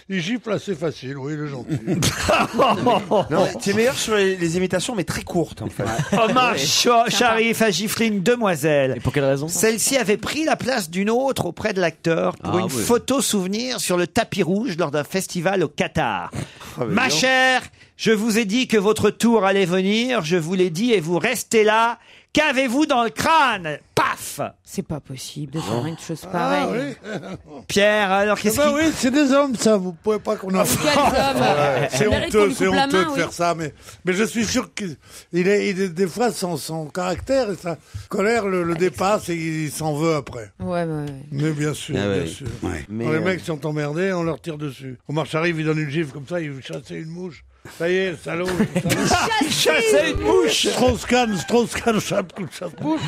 Il gifle assez facile, oui, il est gentil. Non, t'es meilleur sur les imitations, mais très courtes en fait. Omar Sharif a giflé une demoiselle. Et pour quelle raison? Celle-ci avait pris la place d'une autre auprès de l'acteur pour une photo souvenir sur le tapis rouge lors d'un festival au Qatar. Ma chère, je vous ai dit que votre tour allait venir, je vous l'ai dit et vous restez là. Qu'avez-vous dans le crâne? Paf! C'est pas possible de faire une chose pareille. Pierre, alors qu'est-ce ben qui... oui, c'est des hommes, ça, vous pouvez pas qu'on en... Quels hommes? C'est On mérite qu'on honteux, lui c'est coupe la honteux main, de oui. faire ça, mais je suis sûr qu'il est des fois son caractère et sa colère le dépasse et il s'en veut après. Ouais. Mais bien sûr, Ah ouais. bien sûr. Ouais. Mais, Quand les mecs sont emmerdés, on leur tire dessus. Omar Sharif, il donne une gifle comme ça, il veut chasser une mouche. Ça y est, le salaud. Chasser une mouche! Strauss-Kahn, chasse-mouche.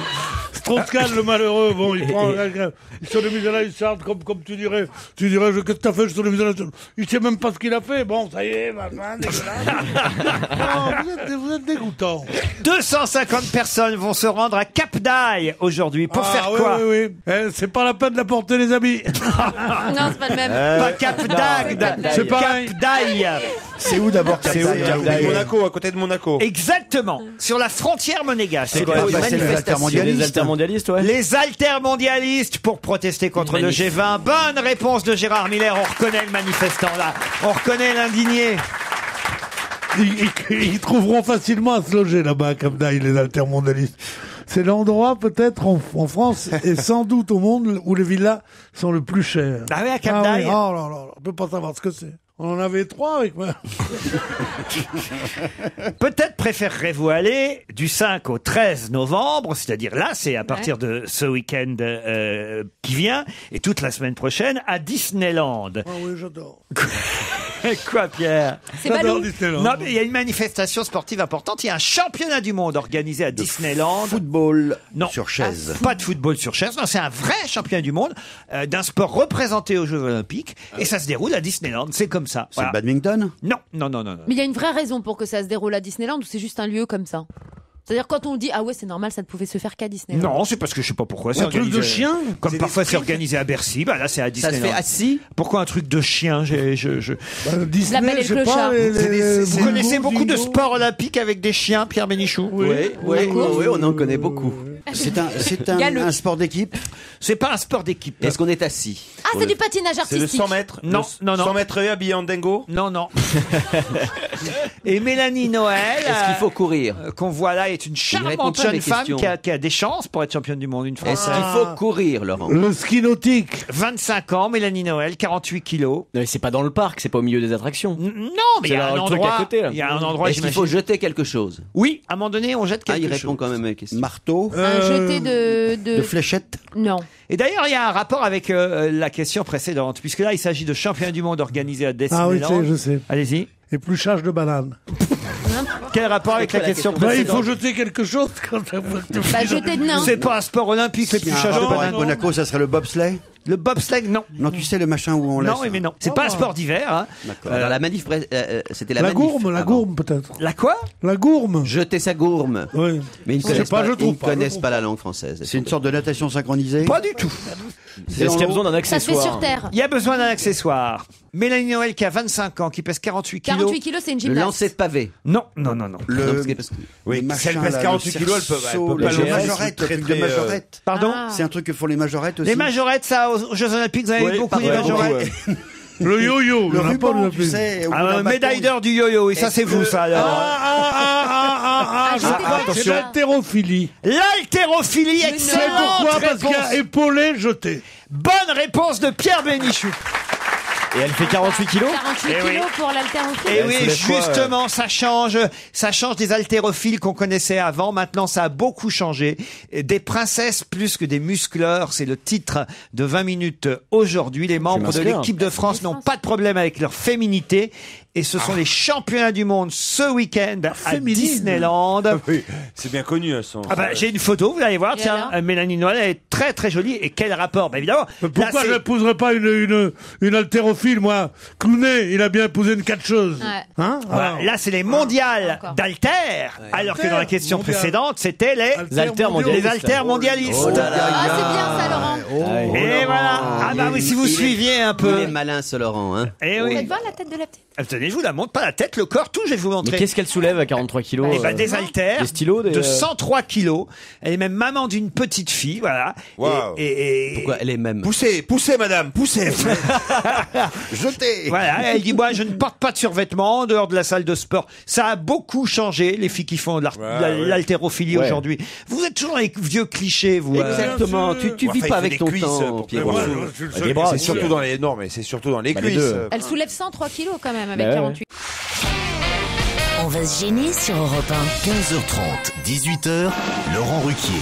Strauss-Kahn, le malheureux, bon, il prend, il se remise à la hussarde, comme tu dirais, qu'est-ce que t'as fait, je te remise à la hussarde. Il sait même pas ce qu'il a fait, bon, ça y est, maintenant, dégueulasse. Non, vous êtes dégoûtant. 250 personnes vont se rendre à Cap d'Aille aujourd'hui. Pour faire quoi? Oui. C'est pas la peine d'apporter les habits. Non, c'est pas le même. Pas Cap d'Agde, C'est pareil. Cap d'Aille. C'est où d'abord Cap d'Aille? Monaco, à côté de Monaco. Exactement, sur la frontière monégasque. C'est quoi? Bah, c'est les altermondialistes. Les altermondialistes, ouais. Les altermondialistes pour protester contre le G20. Bonne réponse de Gérard Miller. On reconnaît le manifestant là. On reconnaît l'indigné. Ils trouveront facilement à se loger là-bas à Cap d'Aille, les altermondialistes. C'est l'endroit peut-être en France et sans doute au monde où les villas sont le plus chères. Ah oui, à Cap d'Aille. Oui. Oh là là, on peut pas savoir ce que c'est. On en avait 3 avec moi. Peut-être préférerez-vous aller du 5 au 13 novembre, c'est-à-dire là, c'est à partir de ce week-end qui vient, et toute la semaine prochaine, à Disneyland. Ah oui, j'adore. Quoi, Pierre? C'est Balou. Disneyland. Non, mais il y a une manifestation sportive importante. Il y a un championnat du monde organisé à Disneyland. Football Non. sur chaise. Pas de football sur chaise. Non, c'est un vrai championnat du monde d'un sport représenté aux Jeux Olympiques. Et ça se déroule à Disneyland. C'est comme ça. C'est Voilà. le badminton? Non. Mais il y a une vraie raison pour que ça se déroule à Disneyland ou c'est juste un lieu comme ça? C'est-à-dire quand on dit ah ouais c'est normal ça ne pouvait se faire qu'à Disneyland. Non, c'est parce que je sais pas pourquoi. C'est Un truc organisé- de chien? Comme parfois c'est organisé à Bercy. Bah là c'est à Ça Disneyland. se fait assis. Pourquoi un truc de chien? Disney, La Belle et je sais le pas. Clochard. Vous connaissez beaucoup de sports olympiques avec des chiens, Pierre Bénichou? Oui, on en connaît beaucoup. C'est Galop. un sport d'équipe? C'est pas un sport d'équipe. Est-ce qu'on est assis? Ah c'est du patinage C'est le artistique. 100 mètres. Non, non. 100 mètres habillé en dingo. Non. Et Mélanie Noël, Est-ce qu'il faut courir? qu'on voit là, est une répond charmante pas à jeune mes femme questions. qui a des chances pour être championne du monde, une Est-ce Française. qu'il faut courir, Laurent? Le ski nautique. 25 ans, Mélanie Noël, 48 kilos. Non, mais c'est pas dans le parc, c'est pas au milieu des attractions. Non, mais il C'est y a là, un le truc endroit. à côté, là. Il y a un endroit. Est-ce qu'il faut j'imagine. jeter quelque chose? Oui, à un moment donné, on jette Ah, il quelque répond chose. quand même à la question. Marteau? Un jeté de De fléchettes? Non. Et d'ailleurs, il y a un rapport avec la question précédente, puisque là, il s'agit de championnat du monde organisé à Disneyland. Ah oui, je sais. Allez-y. Épluchage de banane. Quel rapport avec la quoi la question question Il précédente? faut jeter quelque chose quand Bah jeter de nain. C'est pas un sport olympique, Il y a un l'épluchage de rapport avec banane. Monaco, ça serait le bobsleigh? Le bobsleigh, non. Non, tu sais, le machin où on laisse. Non, mais non. C'est pas un sport d'hiver. Hein. Alors, la manif, c'était la La manif. gourme, la avant. gourme peut-être. La quoi? La gourme. Jeter sa gourme. Oui. Mais ils ne Je sais connaissent pas, pas, je ils trouve ne pas, je connaissent trouve pas la langue française. C'est une sorte de natation synchronisée? Pas du tout. Est-ce qu'il y a besoin d'un Ça se fait accessoire? sur terre. Il y a besoin d'un accessoire. Mélanie Noël qui a 25 ans, qui pèse 48 kilos. 48 kilos, c'est une Le gymnaste. lancer de pavé. Non. Non, parce que- Oui, le si elle machin, pèse là, 48 le kilos, elle peut cerceau, pas les le majorettes, le truc de majorette. Pardon Ah. C'est un truc que font les majorettes aussi. Les majorettes, ça, aux Jeux Olympiques, vous avez eu beaucoup les majorettes. Le yo-yo, Le on n'a pas ruban, de tu sais. au bout Ah, d'un médaille bâton. d'or du yo-yo, et ça c'est vous ça alors. j'étais pas C'est sûre. l'haltérophilie. L'haltérophilie, C'est excellente pourquoi? Parce qu'il y réponse. a épaulé, jeté. Bonne réponse de Pierre Bénichou. Et elle fait 48 kilos 48 Eh oui. kilos pour l'haltérophilie. Et Elle oui, soulève quoi, justement, ça change des haltérophiles qu'on connaissait avant. Maintenant, ça a beaucoup changé. Des princesses plus que des muscleurs, c'est le titre de 20 minutes aujourd'hui. Les membres de muscleur. l'équipe de France n'ont pas de problème avec leur féminité. Et ce sont les championnats du monde ce week-end à Disneyland. Oui, c'est bien connu. Elles sont... Ah bah, j'ai une photo, vous allez voir, Et tiens, alors Mélanie Noël, elle est très très jolie. Et quel rapport? Bah évidemment. Pourquoi là, je n'épouserais pas une haltérophile, moi? Clooney, il a bien épousé une catcheuse. Ouais. Hein? Voilà, là, c'est les mondiales Encore. d'haltères, alors que dans la question Mondial. précédente, c'était les haltères mondialistes. Les haltères mondialistes. Oh là là. Ah, c'est bien ça, Laurent. Et voilà. Ah bah oui, si vous suiviez un peu. Il est malin, ce Laurent. Hein. Eh Vous oui. faites voir la tête de la petite. Ah, tenez, je vous la montre, pas la tête, le corps, tout, je vais vous Mais montrer. qu'est-ce qu'elle soulève à 43 kilos Eh ben, des haltères Des stylos de 103 kilos. Elle est même maman d'une petite fille, voilà. Waouh. Et Pourquoi elle est même Poussez, madame, poussez. Jetez. voilà, elle dit, moi, je ne porte pas de survêtement en dehors de la salle de sport. Ça a beaucoup changé, les filles qui font de l'haltérophilie Ouais. aujourd'hui. Vous êtes toujours dans les vieux clichés, vous. Exactement. Tu vis pas avec ton temps, Pierrot. Moi, Pierrot. je suis le Des seul bras, qui- C'est surtout dans les mais c'est surtout dans les Bah, les cuisses. deux. Elle soulève 103 kilos quand même avec Bah ouais. 48. On va se gêner sur Europe 1. 15h30, 18h, Laurent Ruquier.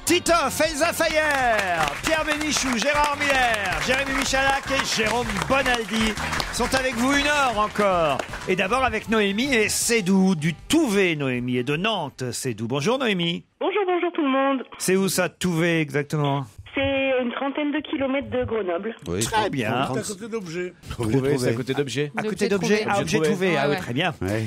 Titoff, Elsa Fayer, Pierre Bénichou, Gérard Miller, Jérémy Michalak et Jérôme Bonaldi sont avec vous 1 heure encore. Et d'abord avec Noémie et Sédou, du Touvet, Noémie, et de Nantes, Sédou. Bonjour Noémie. Bonjour tout le monde. C'est où ça, Touvet, exactement? C'est une trentaine de kilomètres de Grenoble. Très bien. C'est à côté d'objets. Trouvé, c'est à côté d'objets. À côté d'objets. Ah, objet trouvé. Ah oui, très bien. Ouais.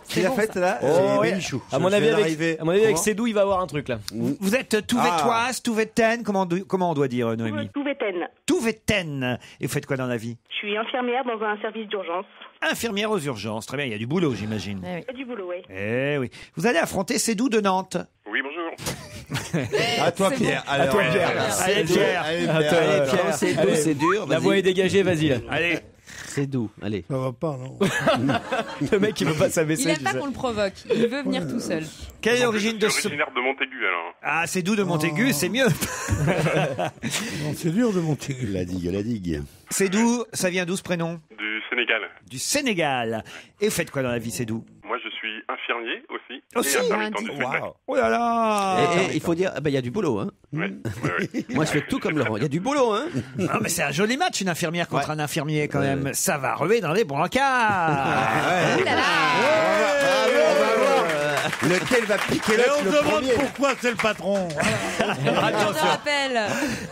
Qui l'a faite là Oh, C'est ouais. Bénichou. À mon Je avis, viens avec d'arriver. avec Comment Sédou, il va avoir un truc là. Vous êtes Touvetoise, Touvétaine, comment on doit dire, Noémie? Touvétaine. Touvétaine. Et vous faites quoi dans la vie? Je suis infirmière dans un service d'urgence. Infirmière aux urgences. Très bien, il y a du boulot, j'imagine. Eh oui. Il y a du boulot, oui. Eh oui. Vous allez affronter Sédou de Nantes. Oui, bonjour. À toi, Pierre. À toi, Pierre. Allez, Pierre. Allez, Attends, Pierre. Pierre. C'est doux, Allez. c'est dur. La vas-y. voix est dégagée, vas-y. Là. Allez. C'est doux, allez. Ça va pas, non? Le mec, il veut pas s'abaisser. Il aime tu pas sais. qu'on le provoque. Il veut venir tout seul. Quelle est l'origine de Je suis ce... originaire de Montaigu, alors. Ah, Sédou de Montaigu, c'est mieux. Non, c'est dur de monter. La digue. Sédou, ça vient d'où ce prénom? Du Sénégal. Du Sénégal. Et vous faites quoi dans la vie, Sédou? Moi, je suis infirmier aussi. Aussi Et intermittent du spectacle. Waouh. Oh là là. Et il faut dire, il y a du boulot. Hein. Ouais, ouais. Moi, je fais tout comme Laurent. Il y a du boulot. Hein. Non, mais c'est un joli match, une infirmière contre un infirmier, quand même. Ça va relever dans les brancards. Ouh là là. Lequel va piquer Et on le se demande premier? pourquoi c'est le patron. Je te rappelle.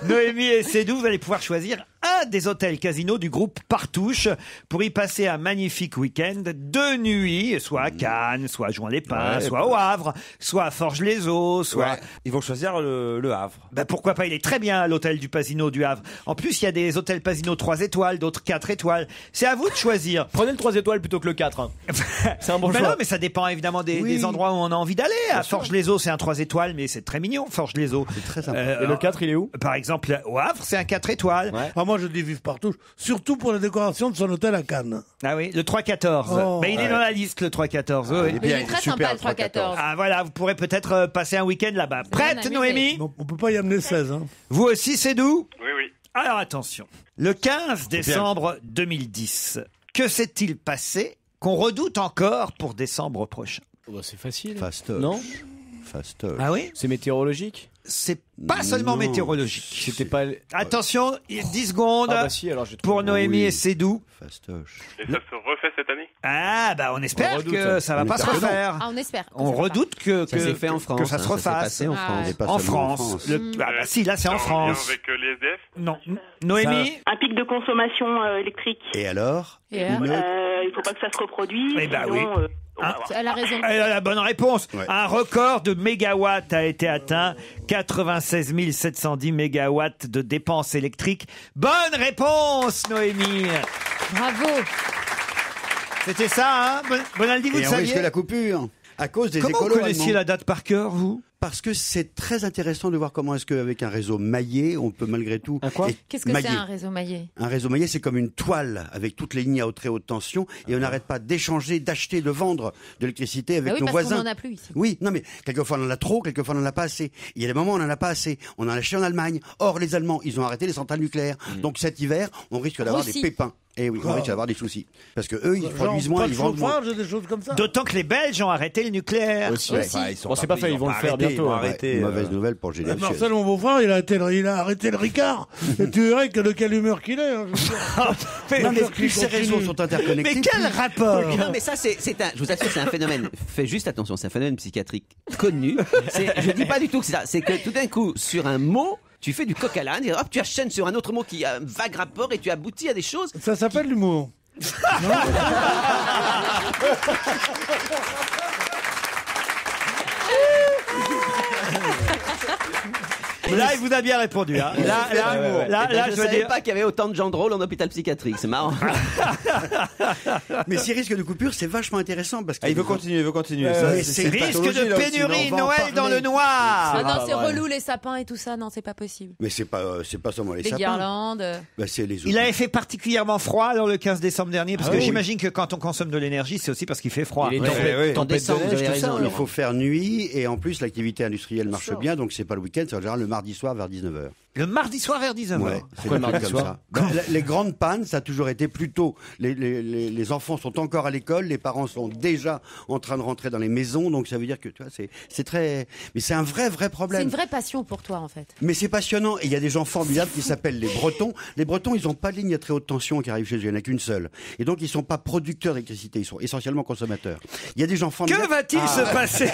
Noémie et Sédou, vous allez pouvoir choisir un des hôtels casinos du groupe Partouche pour y passer un magnifique week-end de nuit, soit à Cannes, soit à Juan-les-Pins, soit au Havre, soit à Forges-les-Eaux, soit... Ouais. Ils vont choisir le Havre. Ben pourquoi pas, il est très bien l'hôtel du Pasino du Havre. En plus, il y a des hôtels Pasino 3 étoiles, d'autres 4 étoiles. C'est à vous de choisir. Prenez le 3 étoiles plutôt que le 4. Hein. C'est un bon Ben choix. non, mais ça dépend évidemment des endroits où on a envie d'aller. À Forges-les-Eaux, c'est un 3 étoiles, mais c'est très mignon, Forges-les-Eaux. C'est très sympa. Et le 4, il est où? Par exemple, au Havre, c'est un 4 étoiles. Ouais. Ah, moi, je dis vive partout. Surtout pour la décoration de son hôtel à Cannes. Ah oui, le 3-14. Oh. Mais il est dans la liste, le 3-14. Oui, oui. Il est bien, Il est très sympa le 3-14. Ah voilà, vous pourrez peut-être passer un week-end là-bas. Prête, amusé. Noémie? Bon, on peut pas y amener 16, hein. Vous aussi, c'est doux? Oui, oui. Alors attention. Le 15 décembre 2010, que s'est-il passé qu'on redoute encore pour décembre prochain? Oh, bah, c'est facile. Fastoche. Non? Fastoche. Ah oui? C'est météorologique? C'est pas seulement météorologique. C'était pas. Attention, 10 secondes Ah bah si, alors j'ai pour trouvé. Noémie Oui. et Sédou. Fastoche. Et ça se refait cette année? Ah bah on espère On redoute. que ça va On pas se espère que non. refaire. Ah, on espère. On redoute que Ça s'est fait en France. que ça se hein, s'est refasse. passé en Ah. France. Et pas En seulement France. Ah bah si, là c'est en lien France. avec les SDF? Non. Noémie? Un pic de consommation électrique. Et alors? Et alors Une- Il faut pas que ça se reproduise. Eh ben sinon, Elle a raison. Elle a la bonne réponse. Ouais. Un record de mégawatts a été atteint. 96 710 mégawatts de dépenses électriques. Bonne réponse, Noémie. Bravo. C'était ça, hein Bonaldi, vous Et le on saviez risque la coupure à cause des Comment vous écolos connaissiez allemands. la date par cœur, vous Parce que c'est très intéressant de voir comment est-ce qu'avec un réseau maillé, on peut malgré tout... Qu'est-ce que c'est un réseau maillé? Un réseau maillé, c'est comme une toile avec toutes les lignes à très haute tension et on n'arrête pas d'échanger, d'acheter, de vendre de l'électricité avec Ah oui, nos parce voisins. qu'on en a plus ici. Oui, non mais quelquefois on en a trop, quelquefois on en a pas assez. Il y a des moments où on en a pas assez. On en a acheté en Allemagne. Or, les Allemands, ils ont arrêté les centrales nucléaires. Donc cet hiver, on risque d'avoir Russie. des pépins. Et oui, on risque d'avoir des soucis. Parce que eux, ils produisent Genre, moins, pas de ils vendent moins. chauffage, des choses comme ça. D'autant que les Belges ont arrêté le nucléaire. Aussi. Bon, c'est pas fait, ils vont le faire Arrêter, bientôt. ils vont hein. arrêter. Mauvaise nouvelle pour GDF. Marcel, mon beau-frère, il a arrêté le Ricard. Et tu verrais que de quelle humeur qu'il est. Hein, je veux dire. Non, mais plus ces réseaux sont interconnectés. Mais quel plus- rapport Non, mais ça, je vous assure, c'est un phénomène. Fais juste attention, c'est un phénomène psychiatrique connu. Je dis pas du tout que c'est ça. C'est que tout d'un coup, sur un mot, tu fais du coq à l'âne et hop, tu enchaînes sur un autre mot qui a un vague rapport et tu aboutis à des choses. Ça s'appelle l'humour. Là, il vous a bien répondu. Hein. Là, Je je veux savais dire. pas qu'il y avait autant de gens drôles en hôpital psychiatrique. C'est marrant. Mais ces risques de coupure, c'est vachement intéressant parce que. Il veut continuer. mais c'est une Risque pathologie, de là aussi, pénurie, on va en Noël dans parler. le noir. Ah non, c'est relou les sapins et tout ça. Non, c'est pas possible. Mais c'est pas seulement les Les sapins. guirlandes. Bah, c'est les Il avait fait particulièrement froid alors le 15 décembre dernier, parce Ah que oui. j'imagine que quand on consomme de l'énergie, c'est aussi parce qu'il fait froid. Et les Oui, oui. En décembre, vous avez raison. Il Laurent. faut faire nuit et en plus l'activité industrielle marche bien, donc c'est pas le week-end, c'est en général le mardi soir vers 19h. Le mardi soir vers 19h. Ouais, c'est Pourquoi des le mardi trucs comme soir ça. Les grandes pannes, ça a toujours été plutôt. Les enfants sont encore à l'école, les parents sont déjà en train de rentrer dans les maisons, donc ça veut dire que tu vois, c'est très. Mais c'est un vrai C'est problème. une vraie passion pour toi en fait. Mais c'est passionnant et il y a des gens formidables qui s'appellent les Bretons. Les Bretons, ils n'ont pas de ligne à très haute tension qui arrive chez eux, il n'y en a qu'une seule. Et donc ils sont pas producteurs d'électricité, ils sont essentiellement consommateurs. Il y a des gens formidables. Que va-t-il se passer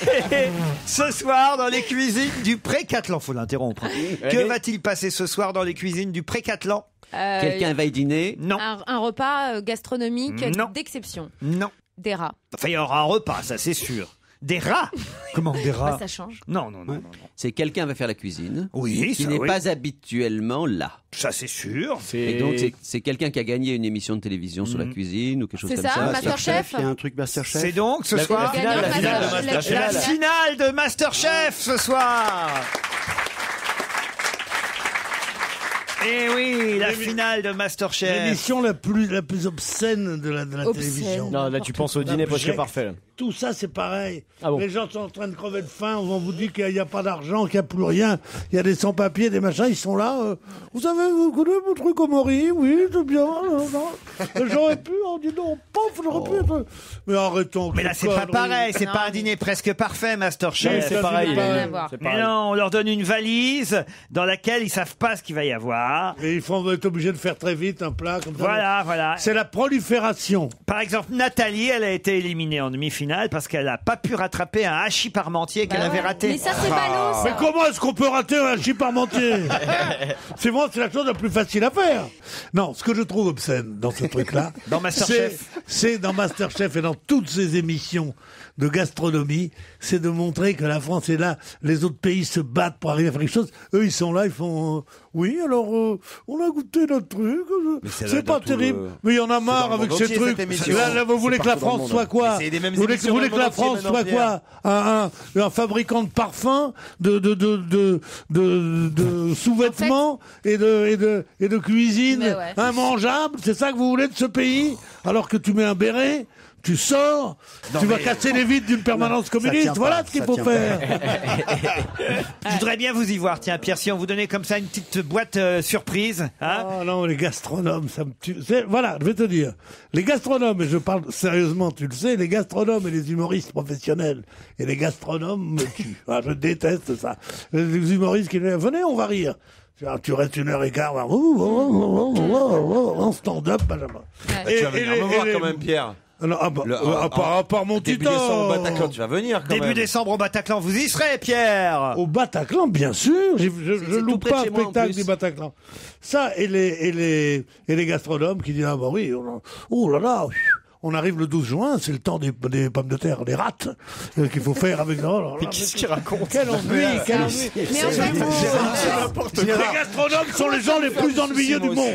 ce soir dans les cuisines du Pré-Catlan? Faut l'interrompre. Que va-t-il passer ce soir dans les cuisines du Pré-Catlan? Quelqu'un va y dîner. Non. Un repas gastronomique Non. d'exception. Non. Des rats. Enfin, il y aura un repas, ça c'est sûr. Des rats? Comment des rats? Bah, ça change. Non. C'est quelqu'un va faire la cuisine. Oui, Qui ça, n'est oui. pas habituellement là. Ça c'est sûr. Et donc, c'est quelqu'un qui a gagné une émission de télévision sur la cuisine ou quelque chose C'est comme ça, ça. Masterchef. Il y a un truc Masterchef. C'est donc ce soir finale de Masterchef. la finale de Masterchef ce soir. Eh oui, la finale de Masterchef. L'émission la plus obscène de la Obscène. télévision. Non, là tu penses au dîner presque Abject. parfait. Tout ça, c'est pareil. Ah bon. Les gens sont en train de crever de faim. On vous dit qu'il n'y a pas d'argent, qu'il n'y a plus rien. Il y a des sans-papiers, des machins. Ils sont là. Vous savez, vous connaissez mon truc au Maury? Oui, c'est bien. J'aurais pu. On dit non, pof, j'aurais pu être. Mais arrêtons. Mais là, c'est pas pareil, c'est pas un dîner presque parfait, Masterchef. Oui, c'est pareil. Rien à voir. C'est Mais pareil. non, on leur donne une valise dans laquelle ils savent pas ce qu'il va y avoir. Et ils vont être obligés de faire très vite un plat comme ça. Voilà. C'est la prolifération. Par exemple, Nathalie, elle a été éliminée en demi-finale parce qu'elle a pas pu rattraper un hachis parmentier qu'elle Bah avait ouais. raté. Mais ça, c'est ballot, ça. Mais comment est-ce qu'on peut rater un hachis parmentier? C'est moi, c'est la chose la plus facile à faire. Non, ce que je trouve obscène dans ce truc-là, Dans Masterchef. c'est dans Masterchef et dans toutes ces émissions de gastronomie, c'est de montrer que la France est là, les autres pays se battent pour arriver à faire quelque chose. Eux, ils sont là, ils font oui, alors on a goûté notre truc, c'est pas terrible, mais il y en a marre avec ces trucs. Là, vous voulez que la France soit quoi? Vous voulez que la France soit quoi? Un fabricant de parfums, de sous-vêtements et de cuisine Mais ouais. immangeable. C'est ça que vous voulez de ce pays? Alors que tu mets un béret, tu sors, tu vas casser les vitres d'une permanence communiste. Voilà ce qu'il faut faire. Je voudrais bien vous y voir, tiens, Pierre, si on vous donnait comme ça une petite boîte surprise. Hein. Oh non, les gastronomes, ça me tue. Voilà, je vais te dire. Les gastronomes, et je parle sérieusement, tu le sais, les gastronomes et les humoristes professionnels et les gastronomes me tuent. Ah, je déteste ça. Les humoristes qui disent, venez, on va rire. Tu restes 1h15, en stand-up, Benjamin. Tu vas venir me voir quand même, Pierre. Non, à part mon Début titan. décembre au Bataclan, tu vas venir quand même. Début décembre au Bataclan, vous y serez, Pierre. Au Bataclan, bien sûr. Je loupe près de pas un chez moi, en spectacle plus. du Bataclan. Ça, et les gastronomes qui disent, ah bah oui, oh là là, on arrive le 12 juin, c'est le temps des pommes de terre, des rats, qu'il faut faire avec... Mais qu'est-ce qu'il raconte? Quel ennui, quel ennui. Mais en fait, Les gastronomes sont les gens les plus ennuyeux du monde.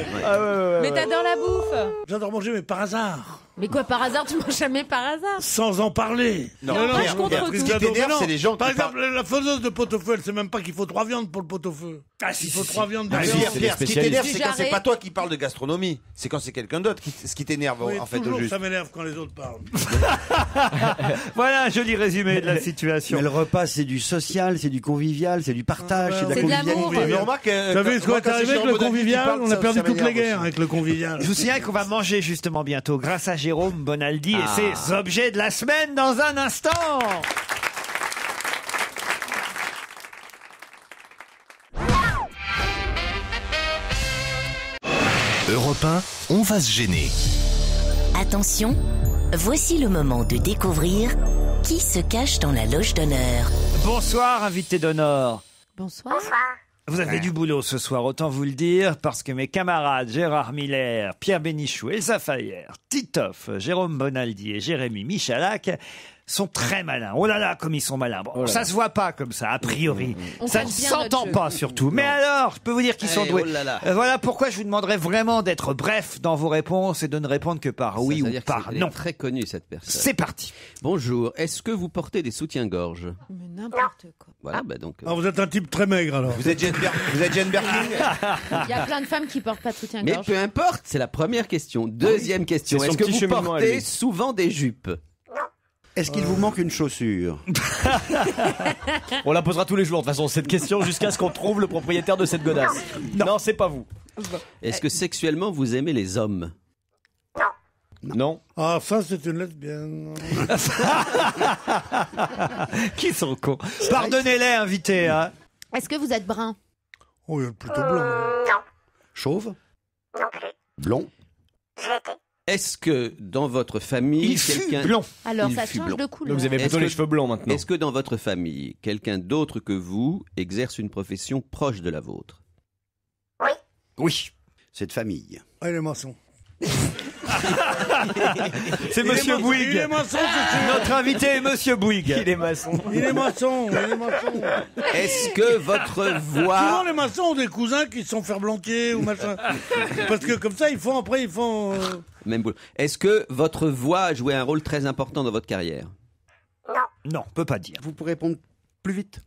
mais t'adores la bouffe. J'adore manger, mais par hasard. Mais quoi, par hasard, tu manges jamais par hasard? Sans en parler. Non, moi, je contre tout. Ce qui t'énerve, c'est les gens Par qui exemple, la faiseuse de pot-au-feu, elle sait même pas qu'il faut 3 viandes pour le pot-au-feu. Ah, si, Il faut si, 3 si. viandes de Ah, viande. Pierre, ce qui t'énerve, c'est quand c'est J'arrête. pas toi qui parles de gastronomie. C'est quand c'est quelqu'un d'autre ce qui t'énerve, Oui, en fait, au toujours, juste. ça m'énerve quand les autres parlent. Voilà un joli résumé de la situation. Mais le repas, c'est du social, c'est du convivial, c'est du partage, c'est de la C'est de l'amour. convivialité. Mais remarque, Vous savez ce qu'on est arrivé avec le convivial? On a perdu toutes les guerres avec le convivial. Je vous signale qu'on va manger justement bientôt grâce à Jérôme Bonaldi Ah. et ses objets de la semaine dans un instant. Europe 1, on va se gêner. Attention, voici le moment de découvrir qui se cache dans la loge d'honneur. Bonsoir, invité d'honneur. Bonsoir. Vous avez du boulot ce soir, autant vous le dire, parce que mes camarades Gérard Miller, Pierre Bénichou, Elsa Fayer, Titoff, Jérôme Bonaldi et Jérémy Michalak sont très malins. Oh là là, comme ils sont malins. Bon, ça se voit pas comme ça, a priori. On Ça ne connaît bien s'entend notre jeu. pas surtout. Mais alors, je peux vous dire qu'ils sont Allez, doués. oh là là. Voilà pourquoi je vous demanderais vraiment d'être bref dans vos réponses et de ne répondre que par oui Ça veut ou dire que par elle est non. très connue, cette personne. C'est parti. Bonjour, est-ce que vous portez des soutiens-gorge? Mais n'importe quoi. Voilà, bah donc. Ah, vous êtes un type très maigre alors. Vous êtes Jane Birkin? Il y a plein de femmes qui portent pas de Mais soutien-gorge. peu importe, c'est la première question. Deuxième question, C'est son est-ce que petit vous cheminement à portez lui. souvent des jupes? Est-ce qu'il vous manque une chaussure? On la posera tous les jours, de toute façon, cette question, jusqu'à ce qu'on trouve le propriétaire de cette godasse. Non, c'est pas vous. Est-ce que sexuellement vous aimez les hommes? Non. Ah, ça, c'est une lesbienne. Qui sont cons. Pardonnez-les, invités. Hein. Est-ce que vous êtes brun? Oh, il est plutôt blanc. Chauve? Blond? Est-ce que dans votre famille, Il fut quelqu'un... blond. Alors, Il ça fut change blond. de Donc couleur. vous avez Est-ce plutôt que- les cheveux blancs maintenant. Est-ce que dans votre famille, quelqu'un d'autre que vous exerce une profession proche de la vôtre? Oui. C'est de famille. Ah, il est maçon. C'est Monsieur Il Bouygues. est maçon, c'est Notre invité est Monsieur Bouygues. Il est maçon. Il est maçon, il est maçon. Est-ce que votre Souvent, voix... les maçons ont des cousins qui se sont ferblanquiers ou machin. Parce que comme ça, ils font... Même boulot. Est-ce que votre voix a joué un rôle très important dans votre carrière? Non, on peut pas dire. Vous pourrez répondre plus vite.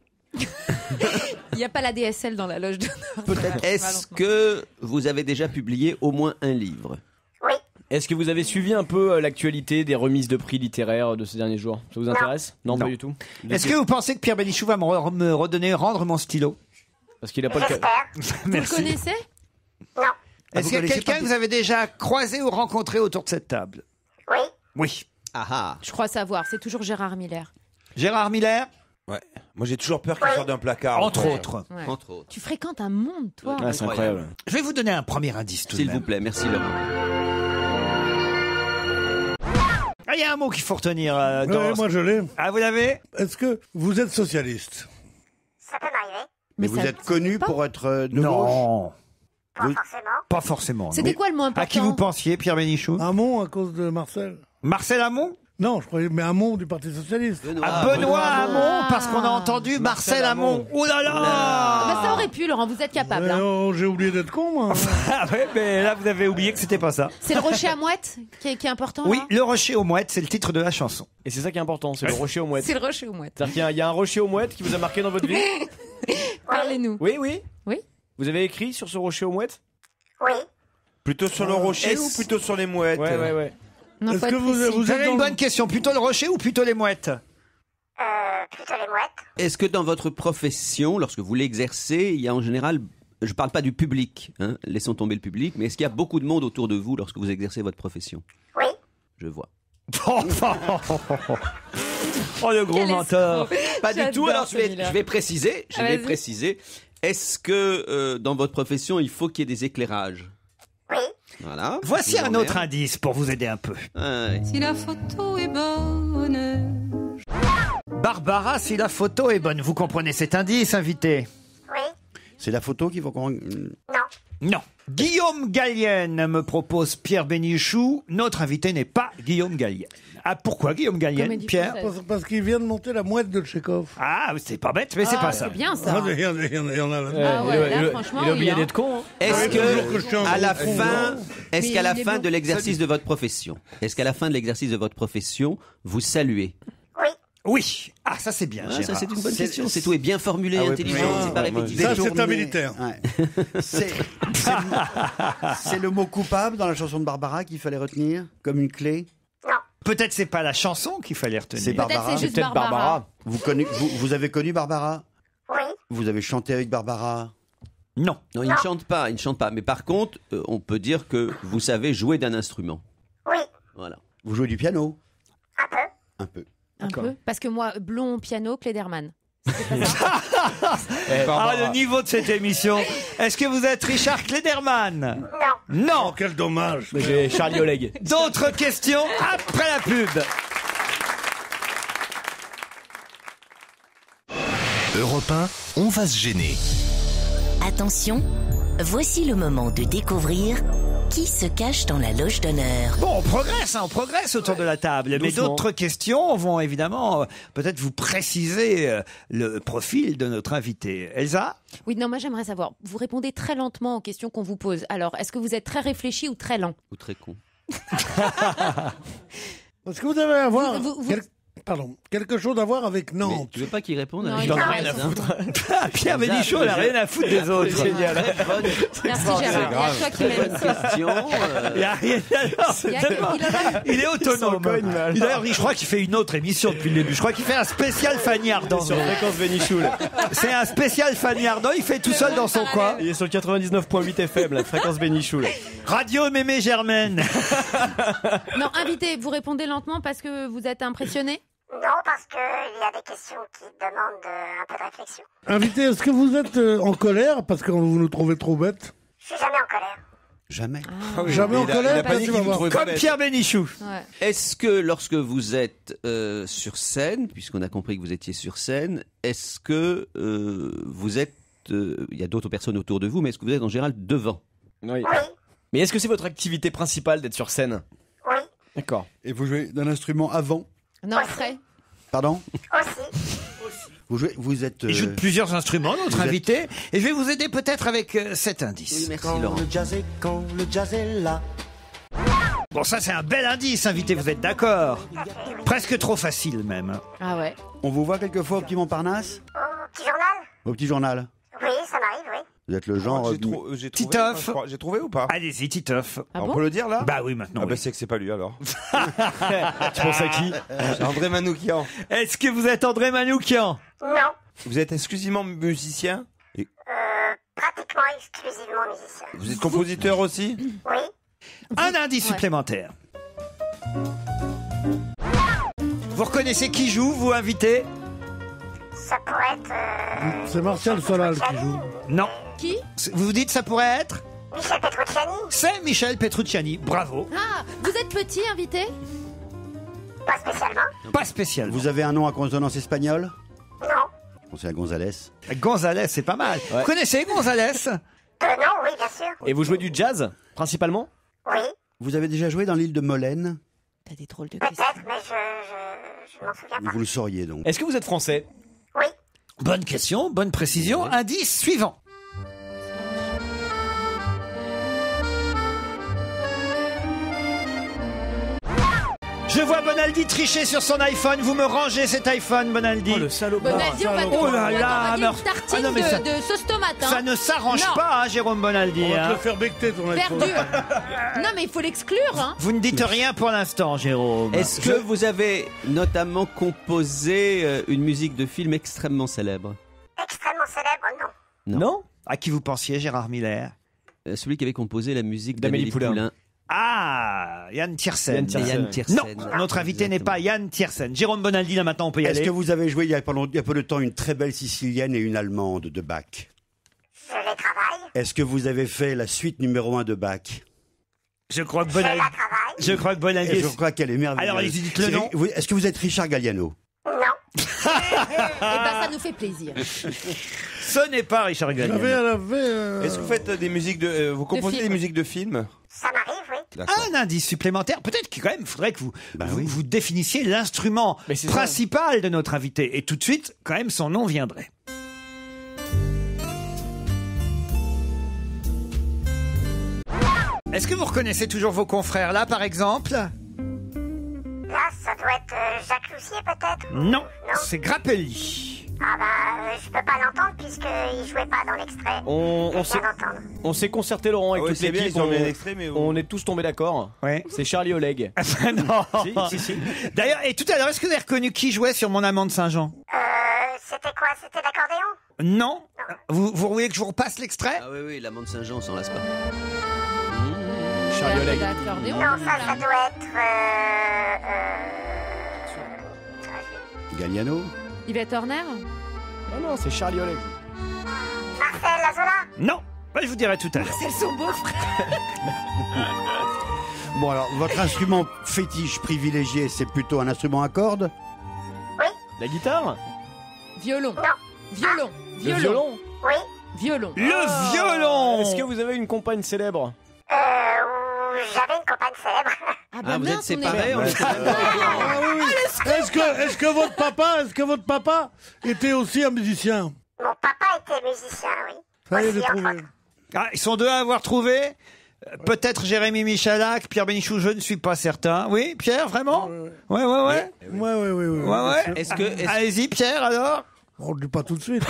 Il n'y a pas la DSL dans la loge d'honneur. Peut-être. Est-ce que vous avez déjà publié au moins un livre? Est-ce que vous avez suivi un peu l'actualité des remises de prix littéraires de ces derniers jours? Ça vous intéresse? Non, pas du tout. Est-ce que vous pensez que Pierre Bénichou va me rendre mon stylo? Parce qu'il a pas le cas. Vous le connaissez? Est-ce vous qu'il y a connaissez quelqu'un pas que vous avez déjà croisé ou rencontré autour de cette table? Oui. Ah ah. Je crois savoir. C'est toujours Gérard Miller. Gérard Miller? Ouais. Moi, j'ai toujours peur qu'il sorte d'un placard. Entre en fait. autres. Ouais. Entre autres. Tu fréquentes un monde, toi. Ah, c'est incroyable. Je vais vous donner un premier indice tout de S'il même. vous plaît, merci Laurent. Ah, il y a un mot qu'il faut retenir. Ouais, moi, je l'ai. Ah, vous l'avez? Est-ce que vous êtes socialiste? Mais vous ça- êtes connu pas. pour être de gauche? Non. Pas forcément. C'était non. quoi le mot important? À qui vous pensiez, Pierre Bénichou? Hamon à cause de Marcel? Marcel Hamon? Non, je croyais, mais Hamon du Parti Socialiste. Ah, Benoît Hamon, parce qu'on a entendu Marcel Hamon. Oh là là! Bah, ça aurait pu, Laurent. Vous êtes capable. hein. Oh, j'ai oublié d'être con, moi. Ah ouais, mais là, vous avez oublié que c'était pas ça. C'est le rocher à mouette qui est important. Oui, là Le Rocher aux Mouettes, c'est le titre de la chanson. Et c'est ça qui est important, c'est le rocher aux mouettes. C'est le rocher aux mouettes. C'est-à-dire qu'il y a un rocher aux mouettes qui vous a marqué dans votre vie? Parlez-nous. Oui, oui. Oui. Vous avez écrit sur ce rocher aux mouettes? Plutôt sur le rocher ou plutôt sur les mouettes? Ouais, ouais, ouais. Non, Est-ce faut que être vous précis. êtes J'avais une bonne question. Plutôt le rocher ou plutôt les mouettes? Est-ce que dans votre profession, lorsque vous l'exercez, il y a en général, je ne parle pas du public, hein, laissons tomber le public, mais est-ce qu'il y a beaucoup de monde autour de vous lorsque vous exercez votre profession? Je vois. Oh, le gros Quel menteur. escroc. Pas du tout, J'adore alors ce Miller. je vais préciser, Vas-y. Est-ce que dans votre profession, il faut qu'il y ait des éclairages? Voilà. Voici Je vous un emmerde. autre indice pour vous aider un peu. Ah, ouais. Si la photo est bonne. Barbara, si la photo est bonne. Vous comprenez cet indice, invité? C'est la photo qu'il faut qu'on... Non. Guillaume Gallienne me propose Pierre Bénichou. Notre invité n'est pas Guillaume Gallienne. Ah, pourquoi Guillaume Gallienne, Comédie Pierre? française. Parce qu'il vient de monter la mouette de Tchekhov. Ah, c'est pas bête, mais c'est pas ça. C'est bien ça. Il y en a là. Ah ouais, là, franchement, Il a oublié oui, hein. d'être con. Hein. Est-ce toujours que je suis en que à la gros con, fin, non. est-ce Mais qu'à la il est fin bon. de l'exercice de votre profession, vous saluez? Oui. Ah, ça c'est bien. Ah, ça Gérard. c'est une bonne question. C'est tout est bien formulé, intelligent, c'est pas répétitif. Ça, c'est un Détourné. militaire. Ouais. C'est le mot coupable dans la chanson de Barbara qu'il fallait retenir comme une clé. Peut-être c'est pas la chanson qu'il fallait retenir. C'est Peut-être Barbara. c'est juste peut-être Barbara. Vous avez connu Barbara? Oui. Vous avez chanté avec Barbara? Non. Non, il ne chante pas, Mais par contre, on peut dire que vous savez jouer d'un instrument. Oui, Voilà. Vous jouez du piano? un peu. Un peu. Un peu. Parce que moi, blond, piano, Klederman. Ah, le niveau de cette émission. Est-ce que vous êtes Richard Klederman? Non. Oh, quel dommage. Mais j'ai Charlie Oleg. D'autres questions après la pub. Europe 1, on va se gêner. Attention, voici le moment de découvrir qui se cache dans la loge d'honneur. Bon, on progresse autour de la table. Mais Doucement. d'autres questions vont évidemment peut-être vous préciser le profil de notre invité. Elsa? Oui, non, moi j'aimerais savoir. Vous répondez très lentement aux questions qu'on vous pose. Alors, est-ce que vous êtes très réfléchi ou très lent? Ou très con. Est-ce que vous devez avoir Vous- quelque chose à voir avec Mais Nantes? tu veux pas qu'il réponde? Non, à il la en a question, rien à hein Ah, Pierre Bénichou, il n'a rien à foutre des autres. Génial. Merci Gérard. Il y a toi qui m'aime. Question. Il a rien à Il y a- Il est autonome. D'ailleurs, je crois qu'il fait une autre émission depuis le début. Je crois qu'il fait un spécial Fanny Ardant. Sur Fréquence Bénichou. C'est un spécial Fanny Ardant. Il fait tout seul dans son coin. Il est sur le 99.8 FM, la Fréquence Bénichou. Radio Mémé Germaine. Non, invité, vous répondez lentement parce que vous êtes impressionné? Non, parce qu'il y a des questions qui demandent un peu de réflexion. Invité, est-ce que vous êtes en colère parce que vous nous trouvez trop bêtes? Je suis jamais en colère. Jamais. Jamais en colère? pas dit Tu qu'il vas vous voir. trouvait Comme Pierre Bénichou. Ouais. Est-ce que lorsque vous êtes sur scène, puisqu'on a compris que vous étiez sur scène, est-ce que vous êtes, il y a d'autres personnes autour de vous, mais est-ce que vous êtes en général devant? Oui. Mais est-ce que c'est votre activité principale d'être sur scène? Oui, D'accord. Et vous jouez d'un instrument avant? Non, après. Pardon? aussi. Vous êtes. Il joue de plusieurs instruments, notre vous êtes- invité. Et je vais vous aider peut-être avec cet Oui, indice. merci Laurent. Quand le jazz est là. Bon, ça c'est un bel indice, invité, vous êtes d'accord? Presque trop facile même. Ah ouais. On vous voit quelquefois au Petit Montparnasse? Au petit journal? Au Petit Journal? Oui, ça m'arrive, oui. Vous êtes le genre. J'ai trouvé, Titoff. je crois. J'ai trouvé ou pas? Allez-y, Titoff. Ah On bon? peut le dire là? Bah oui, maintenant. Ah bah oui. c'est que c'est pas lui alors. Tu penses à qui? André Manoukian. Est-ce que vous êtes André Manoukian? Non, Vous êtes exclusivement musicien? Et pratiquement exclusivement musicien. vous êtes compositeur aussi? Oui, Un indice Ouais. supplémentaire. Vous reconnaissez qui joue, vous, invité? ça pourrait être C'est Martial Solal qui joue. Non. Qui? Vous vous dites ça pourrait être? Michel Petrucciani. C'est Michel Petrucciani. Bravo. Ah, vous êtes petit, invité? Pas spécialement. Pas spécial. Vous avez un nom à consonance espagnole? Non. Pensez à González. González, c'est pas mal. Ouais. Vous connaissez González? Non, oui, bien sûr. Et vous jouez du jazz, principalement? Oui, Vous avez déjà joué dans l'île de Molène? T'as des drôles de questions. peut-être, mais je m'en souviens pas. Vous le sauriez donc. Est-ce que vous êtes français? Oui, Bonne question, bonne précision. Indice suivant. Je vois Bonaldi tricher sur son iPhone. Vous me rangez cet iPhone, Bonaldi. Oh le salaud. Bonaldi, on va te Oh là on va là, t'envoyer alors- une tartine Ah non, mais ça- de sauce tomate. Hein. Ça ne s'arrange Non. pas, hein, Jérôme Bonaldi. On va te hein. le faire becter ton iPhone. Perdu. Non, mais il faut l'exclure. Hein. Vous ne dites rien pour l'instant, Jérôme. Est-ce que vous avez notamment composé une musique de film extrêmement célèbre? extrêmement célèbre, non. Non? À qui vous pensiez, Gérard Miller? Celui qui avait composé la musique d'Amélie d'Amélie Poulain. Poulain. Ah, Yann Tiersen. Yann Tiersen. Yann Tiersen. Non, notre invité n'est pas Yann Tiersen. Jérôme Bonaldi, là maintenant, on peut y Est-ce aller. que vous avez joué il y a peu de temps une très belle Sicilienne et une Allemande de Bach? Je les travaille. Est-ce que vous avez fait la suite numéro 1 de Bach? Je crois que Je la Bonaldi. travaille. Je crois que Bonaldi. Et je crois qu'elle est merveilleuse. Alors, dites le nom. Est-ce que vous êtes Richard Galliano? Non. Eh ben, ça nous fait plaisir. Ce n'est pas Richard Galliano. Est-ce que vous faites des musiques de. Vous composez des musiques de films? Ça m'arrive, oui. Un indice supplémentaire. Peut-être qu'il quand même faudrait que vous définissiez l'instrument principal de notre invité. Et tout de suite, quand même, son nom viendrait. Est-ce que vous reconnaissez toujours vos confrères là, par exemple? Là, ça doit être Jacques Loussier, peut-être? Non, c'est Grappelli. Ah bah, je peux pas l'entendre puisqu'il jouait pas dans l'extrait. On s'est concerté, Laurent, avec toute c'est bien, l'équipe. ils ont mis un extrait, mais On est tous tombés d'accord. Ouais. C'est Charlie Oleg. Non. Si. D'ailleurs, et tout à l'heure, est-ce que vous avez reconnu qui jouait sur Mon amant de Saint-Jean? C'était quoi? C'était l'accordéon? Non. Vous voulez que je vous repasse l'extrait? Ah oui, l'amant de Saint-Jean, on s'en lasse pas. Charlie Oleg. Non, ça doit être... Galliano? Yvette Horner? Non, c'est Charlie Oleg. Marcel Lazola? Non. Je vous dirai tout à l'heure. C'est son beau-frère. Bon, alors, votre instrument fétiche privilégié, c'est plutôt un instrument à cordes? La guitare? Violon. Non. Violon. Le violon? Oui. Violon. Le violon! Est-ce que vous avez une compagne célèbre? J'avais une compagne célèbre. Ah bah vous êtes séparés? Est-ce que votre papa était aussi un musicien? Mon papa était musicien, oui. Ça y est, Aussi, j'ai entre trouvé. autres. Ah, ils sont deux à avoir trouvé. Peut-être Jérémy Michalak, Pierre Bénichou, je ne suis pas certain. Oui, Pierre, vraiment? Ouais. Ouais. Allez-y, Pierre, alors. On ne le dit pas tout de suite.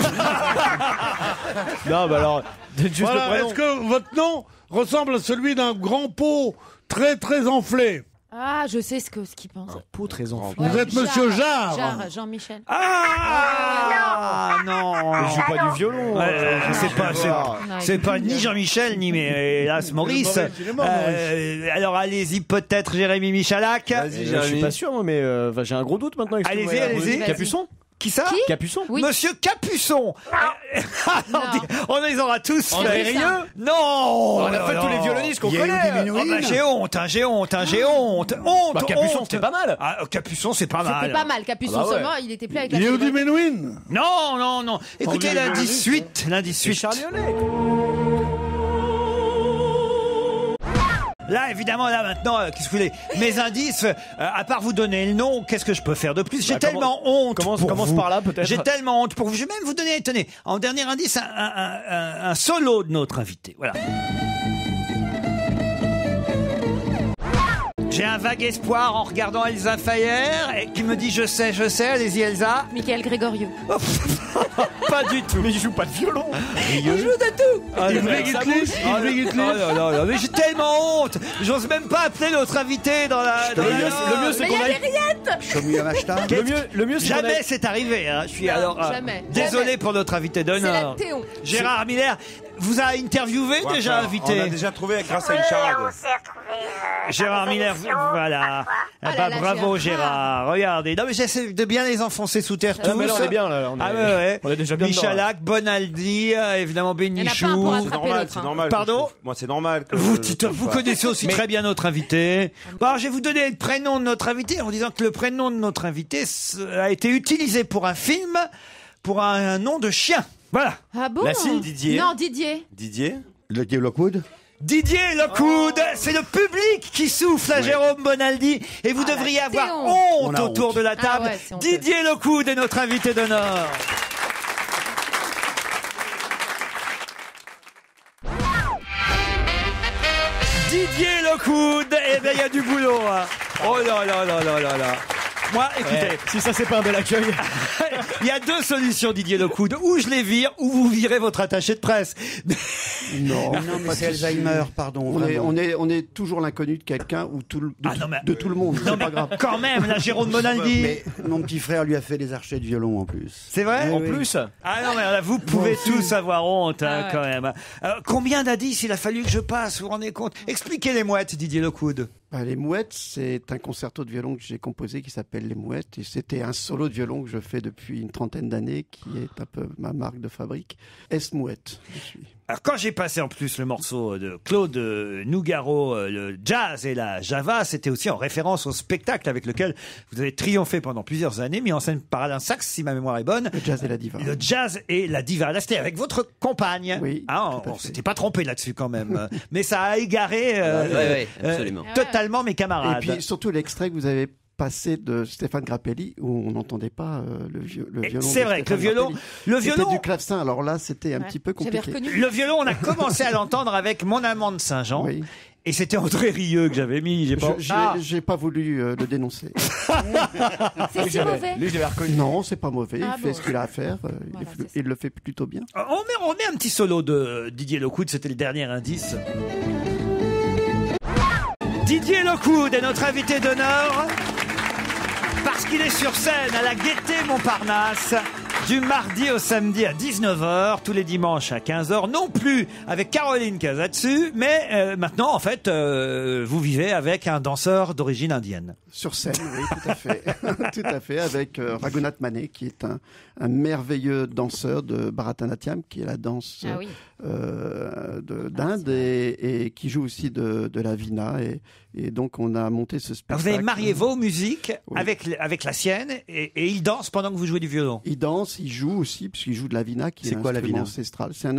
Non, bah alors, juste le Voilà, prénom. est-ce que votre nom ressemble à celui d'un grand pot très très enflé? Ah, je sais ce qu'il pense. Pot très enfant. Vous êtes Monsieur Jarre. Jarre, Jean-Michel. Ah non. Il joue pas du violon. C'est pas ni Jean-Michel, ni hélas Maurice. Il est mort, Maurice. Alors allez-y, peut-être Jérémy Michalak. Je suis pas sûr, moi, mais j'ai un gros doute maintenant. Allez-y. Capuçon? Qui ça? Capuçon? Oui. Monsieur Capuçon. On les aura tous. André Rieu? Non. On a fait tous les violonistes qu'on connaît. J'ai honte. Bah, Capuçon, c'était pas mal. Ah, Capuçon, c'est pas mal. C'était pas mal. Capuçon Ah bah ouais. seulement, il était plus avec la Yehudi télé. Menuhin. Non. Écoutez, l'indice suite. Charlie Oleg. Là, évidemment, maintenant, qu'est-ce que vous voulez? Mes indices, à part vous donner le nom, qu'est-ce que je peux faire de plus? J'ai tellement honte. Commence par là, peut-être. J'ai tellement honte pour vous. Je vais même vous donner, tenez, en dernier indice, un solo de notre invité. Voilà. J'ai un vague espoir en regardant Elsa Fayer et qui me dit je sais, allez-y Elsa. Michael Grégorio. Pas du tout. Mais il joue pas de violon. Il joue de tout. Non, mais j'ai tellement honte. J'ose même pas appeler notre invité dans la. Le mieux, c'est Mais qu'on il y a aille. des rillettes. Show me your Ashtar. Le mieux, c'est qu'on Jamais aille. c'est arrivé. Hein. Je suis Non, alors jamais. désolé Jamais. pour notre invité C'est la d'honneur. Théon. Gérard Miller vous a interviewé déjà, invité. On a déjà trouvé grâce à une Oui, charade. on s'est retrouvés. Gérard Miller, voilà. Ah là bah, là, bravo Gérard. Regardez. Non mais j'essaie de bien les enfoncer sous terre tous. Ah, mais là, on est bien, là. On est déjà bien dedans, là. Michalak, Bonaldi, évidemment Il n'y en a pas un pour Bénichou. C'est attraper normal, l'autre. c'est hein. normal. Pardon? Moi, c'est normal. que Vous, je Tito, trouve vous pas. connaissez aussi très bien notre invité. Bon, alors, je vais vous donner le prénom de notre invité en disant que le prénom de notre invité a été utilisé pour un film, pour un nom de chien. Voilà. Ah bon? Didier. Non, Didier. Didier. Le Dieu Lockwood? Didier Lockwood, c'est le public qui souffle à Jérôme Bonaldi et vous devriez la avoir Théon. On honte a autour honte. de la table. Ah ouais, c'est honteux. Didier Lockwood est notre invité d'honneur. Didier Lockwood, eh ben il y a du boulot. Hein. Oh là là là là là là. Moi, écoutez, Si ça, c'est pas un bel accueil. il y a deux solutions, Didier Lockwood. Ou je les vire, ou vous virez votre attaché de presse. Non, mais c'est Alzheimer, pardon. On est toujours l'inconnu de quelqu'un ou de tout le monde. Non, C'est mais pas grave. quand même, là, Jérôme Bonaldi. Mais mon petit frère lui a fait les archets de violon en plus. C'est vrai? En plus. Ah non, mais là, vous pouvez tous avoir honte, hein, Ah ouais. quand même. Combien d'indices il a fallu que je passe, vous vous rendez compte? Expliquez les mouettes, Didier Lockwood. Les Mouettes, c'est un concerto de violon que j'ai composé qui s'appelle Les Mouettes. Et c'était un solo de violon que je fais depuis une trentaine d'années, qui est un peu ma marque de fabrique. S-Mouette, je suis. Alors, quand j'ai passé en plus le morceau de Claude Nougaro, le jazz et la java. C'était aussi en référence au spectacle avec lequel vous avez triomphé pendant plusieurs années, mis en scène par Alain Sachs, si ma mémoire est bonne. Le jazz et la diva. Le jazz et la diva. Là, c'était avec votre compagne. Oui. On s'était pas trompé là-dessus quand même. Mais ça a égaré absolument. totalement mes camarades. Et puis surtout l'extrait que vous avez passé de Stéphane Grappelli où on n'entendait pas le violon. C'est vrai que le violon, c'était du clavecin. Alors là, c'était un petit peu compliqué. Le violon, on a commencé à l'entendre avec Mon amant de Saint-Jean. Oui. Et c'était André Rieu que j'avais mis. J'ai pas voulu le dénoncer. C'est si mauvais. Lui, j'avais reconnu. Non, c'est pas mauvais. Ah il fait bon. ce qu'il a à faire. Il le fait plutôt bien. On met un petit solo de Didier Locoud. C'était le dernier indice. Didier Locoud est notre invité d'honneur parce qu'il est sur scène à la Gaîté Montparnasse du mardi au samedi à 19h, tous les dimanches à 15h, non plus avec Caroline Casatsu, mais maintenant, en fait, vous vivez avec un danseur d'origine indienne. Sur scène, oui, tout à fait. Tout à fait, avec Raghunath Mané, qui est un merveilleux danseur de Bharatanatyam, qui est la danse d'Inde, et qui joue aussi de la Veena. Et donc, on a monté ce spectacle. Alors vous avez marié vos musiques avec la sienne, et il danse pendant que vous jouez du violon. Il danse, il joue aussi, puisqu'il joue de la Veena, qui est quoi, la l'instrument Veena ancestral. C'est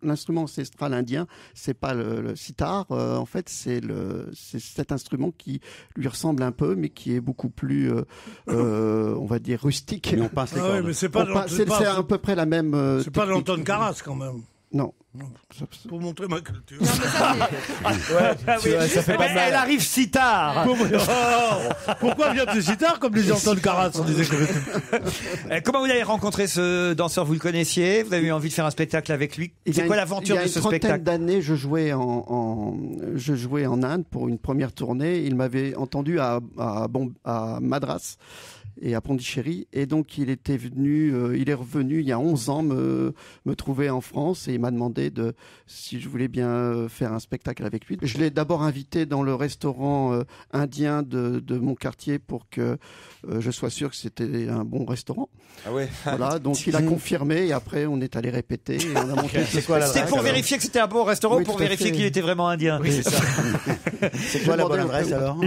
l'instrument ancestral indien. C'est pas le sitar. En fait, c'est cet instrument qui lui ressemble un peu, mais qui est beaucoup plus, on va dire, rustique. Mais on pince les cordes. Oui, mais c'est pas. C'est à peu près la même. C'est pas de l'Anton Karas quand même. Non. Pour montrer ma culture. Ça fait pas mal. Elle arrive si tard. Pourquoi vient-tu si tard comme les Anton Karas on disait que... Comment vous avez rencontré ce danseur? Vous le connaissiez? Vous avez eu envie de faire un spectacle avec lui? C'est quoi l'aventure de ce spectacle? Il y a une trentaine d'années, je jouais en Inde pour une première tournée. Il m'avait entendu à Madras et à Pondichéry, et donc il est revenu il y a 11 ans me trouver en France, et il m'a demandé si je voulais bien faire un spectacle avec lui. Je l'ai d'abord invité dans le restaurant indien de mon quartier pour que je sois sûr que c'était un bon restaurant. Ah ouais. Voilà, donc il a confirmé, et après on est allé répéter, et on a monté. C'était pour vérifier que c'était un bon restaurant, Oui, pour tout à vérifier fait. qu'il était vraiment indien. Oui, c'est ça. C'est quoi la bonne adresse alors?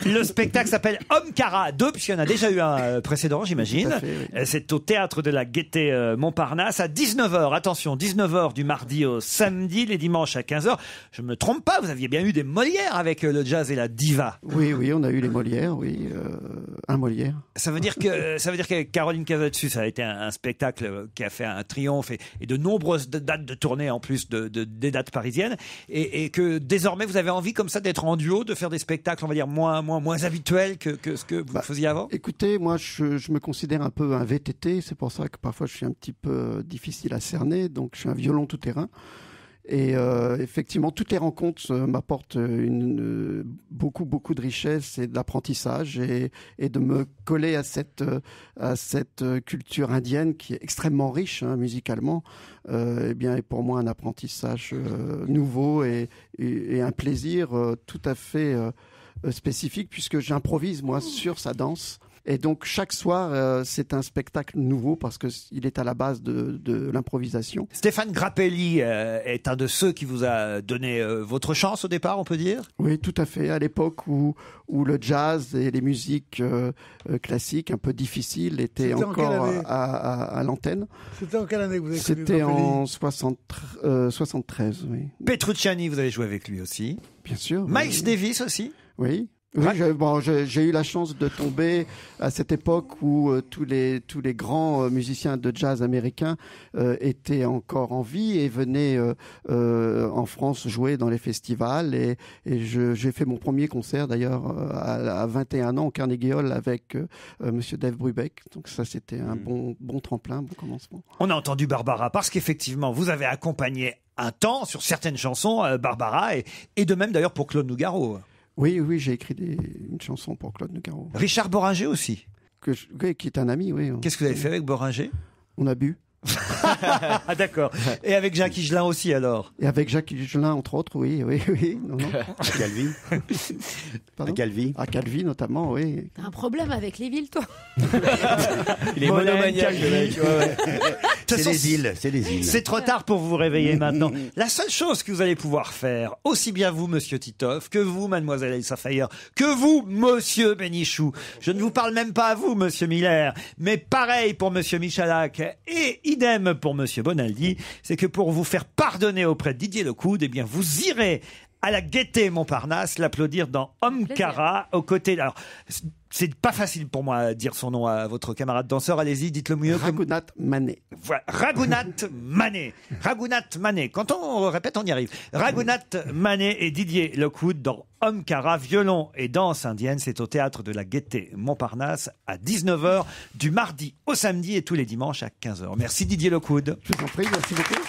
Le spectacle s'appelle Omkara 2, puisqu'il y en a déjà eu un précédent, j'imagine. Tout à fait, oui. C'est au théâtre de la Gaîté Montparnasse à 19h. Attention, 19h du mardi au samedi, les dimanches à 15h. Je me trompe pas, vous aviez bien eu des Molières avec le jazz et la diva. Oui, on a eu les Molières, oui, un Molière. Ça veut dire que Caroline Casatsu, ça a été un spectacle qui a fait un triomphe et de nombreuses dates de tournée en plus des dates parisiennes, et que désormais vous avez envie comme ça d'être en duo, de faire des spectacles, on va dire moins habituels que ce que vous faisiez avant. Écoutez, moi je me considère un peu un VTT, c'est pour ça que parfois je suis un petit peu difficile à cerner, donc je suis un violon tout terrain. Et effectivement, toutes les rencontres m'apportent beaucoup de richesse et d'apprentissage, et de me coller à cette culture indienne qui est extrêmement riche musicalement. Eh bien, est pour moi un apprentissage nouveau et un plaisir tout à fait spécifique, puisque j'improvise moi sur sa danse. Et donc chaque soir, c'est un spectacle nouveau parce qu'il est à la base de l'improvisation. Stéphane Grappelli est un de ceux qui vous a donné votre chance au départ, on peut dire? Oui, tout à fait. À l'époque où le jazz et les musiques classiques un peu difficiles étaient encore à l'antenne. C'était en quelle année que vous avez connu C'était Grappelli? en 73, oui. Petrucciani, vous avez joué avec lui aussi? Bien sûr. Miles Davis aussi? Oui. Oui, j'ai eu la chance de tomber à cette époque où tous les grands musiciens de jazz américains étaient encore en vie et venaient en France jouer dans les festivals. Et j'ai fait mon premier concert d'ailleurs à 21 ans au Carnegie Hall avec Monsieur Dave Brubeck. Donc ça, c'était un bon tremplin, bon commencement. On a entendu Barbara parce qu'effectivement, vous avez accompagné un temps sur certaines chansons Barbara, et de même d'ailleurs pour Claude Nougaro. Oui, j'ai écrit une chanson pour Claude Nougaro. Richard Boringer aussi. Qui est un ami, oui. Qu'est-ce que vous avez fait avec Boringer? On a bu. Ah d'accord. Et avec Jacques Higelin aussi alors. Et avec Jacques Higelin, entre autres, oui. Non. Calvi. Pardon Calvi. À Calvi, notamment, oui. T'as un problème avec les villes, toi. Il est monomaniaque, le mec. C'est les îles, c'est les îles. C'est trop tard pour vous réveiller maintenant. La seule chose que vous allez pouvoir faire, aussi bien vous, monsieur Titoff, que vous, mademoiselle Elsa Fayer, que vous, monsieur Bénichou, je ne vous parle même pas à vous, monsieur Miller, mais pareil pour monsieur Michalak et idem pour monsieur Bonaldi, c'est que pour vous faire pardonner auprès de Didier Lecoud, eh bien, vous irez à la Gaîté Montparnasse l'applaudir dans Homme Cara aux côtés. Alors, c'est pas facile pour moi de dire son nom à votre camarade danseur. Allez-y, dites-le mieux. Raghunath Mané. Voilà, Raghunath Mané. Raghunath Mané. Quand on répète, on y arrive. Raghunath Mané et Didier Lecoud dans Homme Cara, violon et danse indienne. C'est au théâtre de la Gaîté Montparnasse à 19h du mardi au samedi et tous les dimanches à 15h. Merci Didier Lecoud. Je vous en prie, merci beaucoup.